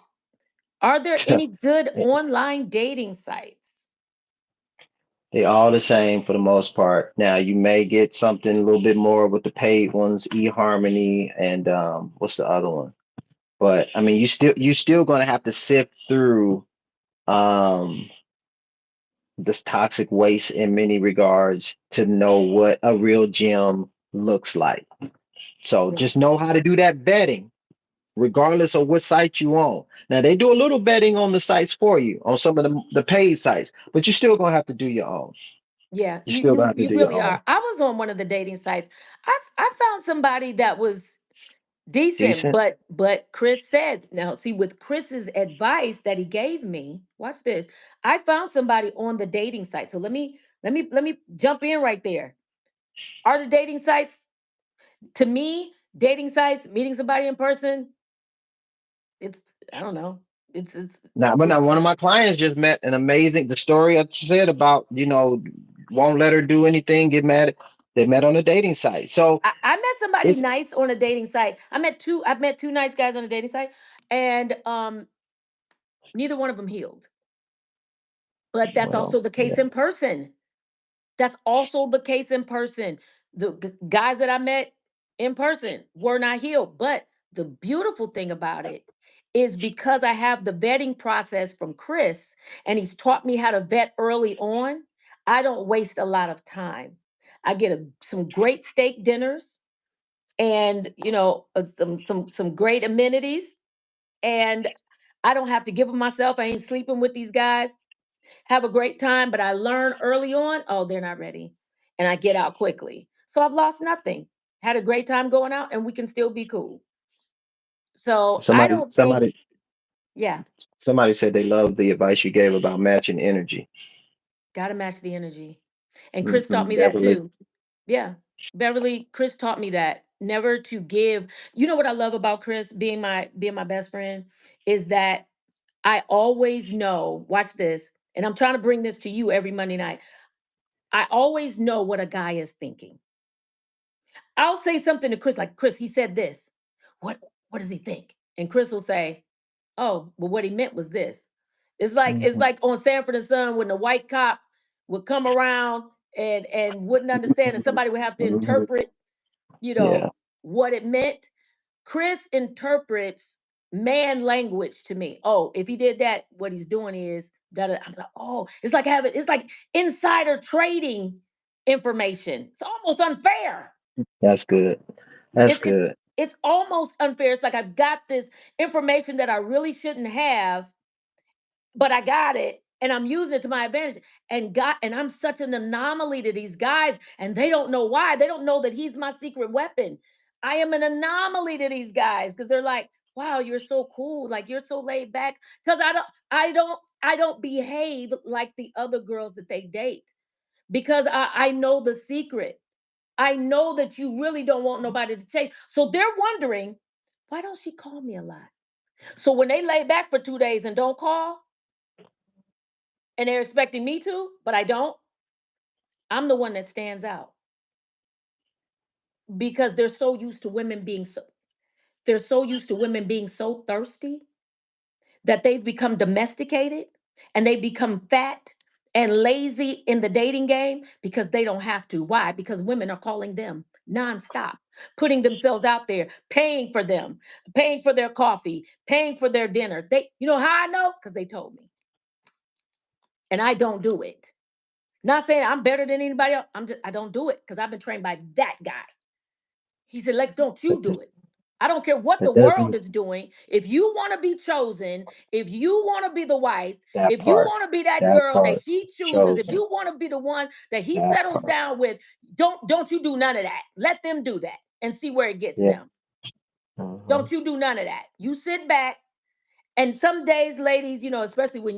Speaker 2: are there any good online dating sites?
Speaker 1: They all the same for the most part. Now you may get something a little bit more with the paid ones, eHarmony and what's the other one? But I mean, you still gonna have to sift through um this toxic waste in many regards to know what a real gym looks like. So
Speaker 2: Yeah.
Speaker 1: just know how to do that vetting, regardless of what site you own. Now they do a little betting on the sites for you on some of the paid sites, but you're still gonna have to do your own.
Speaker 2: Yeah,
Speaker 1: You're
Speaker 2: you
Speaker 1: still gonna
Speaker 2: you
Speaker 1: have to
Speaker 2: you
Speaker 1: do your
Speaker 2: really
Speaker 1: own.
Speaker 2: are. I was on one of the dating sites. I found somebody that was Decent,
Speaker 1: Decent.
Speaker 2: but Chris said, now see, with Chris's advice that he gave me, watch this. I found somebody on the dating site. So let me jump in right there. Are the dating sites, to me, dating sites, meeting somebody in person, it's, I don't know. It's
Speaker 1: Now, but now
Speaker 2: it's
Speaker 1: one of
Speaker 2: fun.
Speaker 1: my clients just met an amazing. The story I said about, won't let her do anything, get mad. They met on a dating site. So
Speaker 2: I met somebody
Speaker 1: it's
Speaker 2: nice on a dating site. I've met two nice guys on a dating site, and neither one of them healed. But that's
Speaker 1: well,
Speaker 2: also the
Speaker 1: yeah.
Speaker 2: case in person. That's also the case in person. The guys that I met in person were not healed. But the beautiful thing about it is because I have the vetting process from Chris and he's taught me how to vet early on, I don't waste a lot of time. I get some great steak dinners and some great amenities, and I don't have to give them myself. I ain't sleeping with these guys. Have a great time, but I learn early on, oh, they're not ready. And I get out quickly. So I've lost nothing. Had a great time going out and we can still be cool. So I
Speaker 1: Somebody,
Speaker 2: don't think,
Speaker 1: somebody,
Speaker 2: yeah,
Speaker 1: somebody said they loved the advice you gave about matching energy.
Speaker 2: gotta match the energy. And Chris taught
Speaker 1: Hmm.
Speaker 2: me that
Speaker 1: Beverly.
Speaker 2: too. Yeah. Beverly, Chris taught me that. Never to give. You know what I love about Chris being my best friend is that I always know, watch this, and I'm trying to bring this to you every Monday night. I always know what a guy is thinking. I'll say something to Chris, like, Chris, he said this. What what does he think? And Chris will say, oh, well, what he meant was this. It's
Speaker 1: Hmm.
Speaker 2: like on Sanford and Son when the white cop would come around and wouldn't understand, and somebody would have to
Speaker 1: Hmm.
Speaker 2: interpret,
Speaker 1: Yeah.
Speaker 2: what it meant. Chris interprets man language to me. Oh, if he did that, what he's doing is da da. I'm like, oh, it's like insider trading information. It's almost unfair.
Speaker 1: That's good. That's
Speaker 2: It's it's
Speaker 1: good.
Speaker 2: it's almost unfair. It's like I've got this information that I really shouldn't have, but I got it and I'm using it to my advantage. And I'm such an anomaly to these guys, and they don't know why. They don't know that he's my secret weapon. I am an anomaly to these guys because they're like, wow, you're so cool. Like you're so laid back. Because I don't behave like the other girls that they date because I know the secret. I know that you really don't want nobody to chase. So they're wondering, why don't she call me a lot? So when they lay back for 2 days and don't call, and they're expecting me to, but I don't, I'm the one that stands out because they're so used to women being so thirsty that they've become domesticated and they become fat and lazy in the dating game because they don't have to. Why? Because women are calling them nonstop, putting themselves out there, paying for them, paying for their coffee, paying for their dinner. You know how I know? Because they told me. And I don't do it. Not saying I'm better than anybody else. I don't do it because I've been trained by that guy. He said, Lex, don't you
Speaker 1: But
Speaker 2: do it. I don't care what the
Speaker 1: it
Speaker 2: world
Speaker 1: doesn't.
Speaker 2: is doing. If you want to be chosen, if you want to be the wife,
Speaker 1: That
Speaker 2: if you
Speaker 1: part.
Speaker 2: want to be that
Speaker 1: That
Speaker 2: girl that
Speaker 1: part.
Speaker 2: he chooses, if
Speaker 1: Chosen.
Speaker 2: you want to be the one that he
Speaker 1: That
Speaker 2: settles
Speaker 1: part.
Speaker 2: down with, don't you do none of that. Let them do that and see where it gets
Speaker 1: Yeah.
Speaker 2: them.
Speaker 1: Hmm.
Speaker 2: Don't you do none of that. You sit back. And some days, ladies, especially when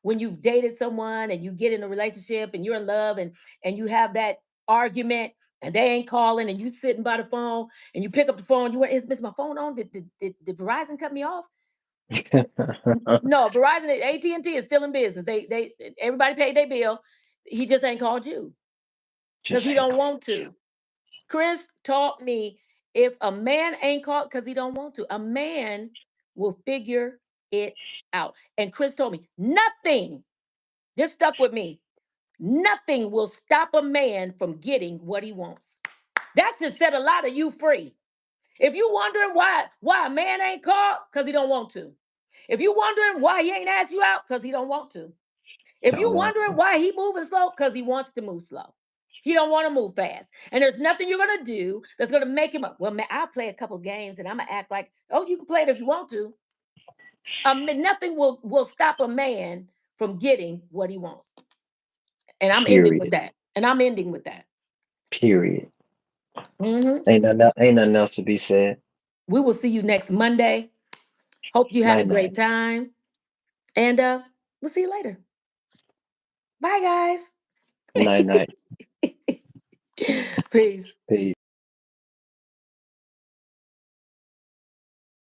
Speaker 2: when you've dated someone and you get in a relationship and you're in love and you have that argument and they ain't calling and you sitting by the phone and you pick up the phone, is my phone on? Did Verizon cut me off? No, Verizon, AT&T is still in business. They everybody paid their bill. He just ain't called you because
Speaker 1: Just
Speaker 2: he
Speaker 1: ain't
Speaker 2: don't
Speaker 1: called
Speaker 2: want
Speaker 1: you.
Speaker 2: to. Chris taught me, if a man ain't called because he don't want to, a man will figure it out. And Chris told me, nothing, this stuck with me, nothing will stop a man from getting what he wants. That should set a lot of you free. If you wondering why a man ain't called, because he don't want to. If you wondering why he ain't asked you out, because he don't want to. If
Speaker 1: Don't
Speaker 2: you
Speaker 1: want
Speaker 2: wondering
Speaker 1: to.
Speaker 2: why he moving slow, because he wants to move slow. He don't want to move fast. And there's nothing you're gonna do that's gonna make him well, man, I'll play a couple games and I'm gonna act like, oh, you can play it if you want to. Nothing will stop a man from getting what he wants. And I'm ending with
Speaker 1: Period.
Speaker 2: that. And I'm ending with that.
Speaker 1: Period.
Speaker 2: Hmm.
Speaker 1: Ain't nothing else to be said.
Speaker 2: We will see you next Monday. Hope you had a
Speaker 1: Night night.
Speaker 2: great time. And we'll see you later. Bye, guys.
Speaker 1: Night night.
Speaker 2: Peace.
Speaker 1: Peace.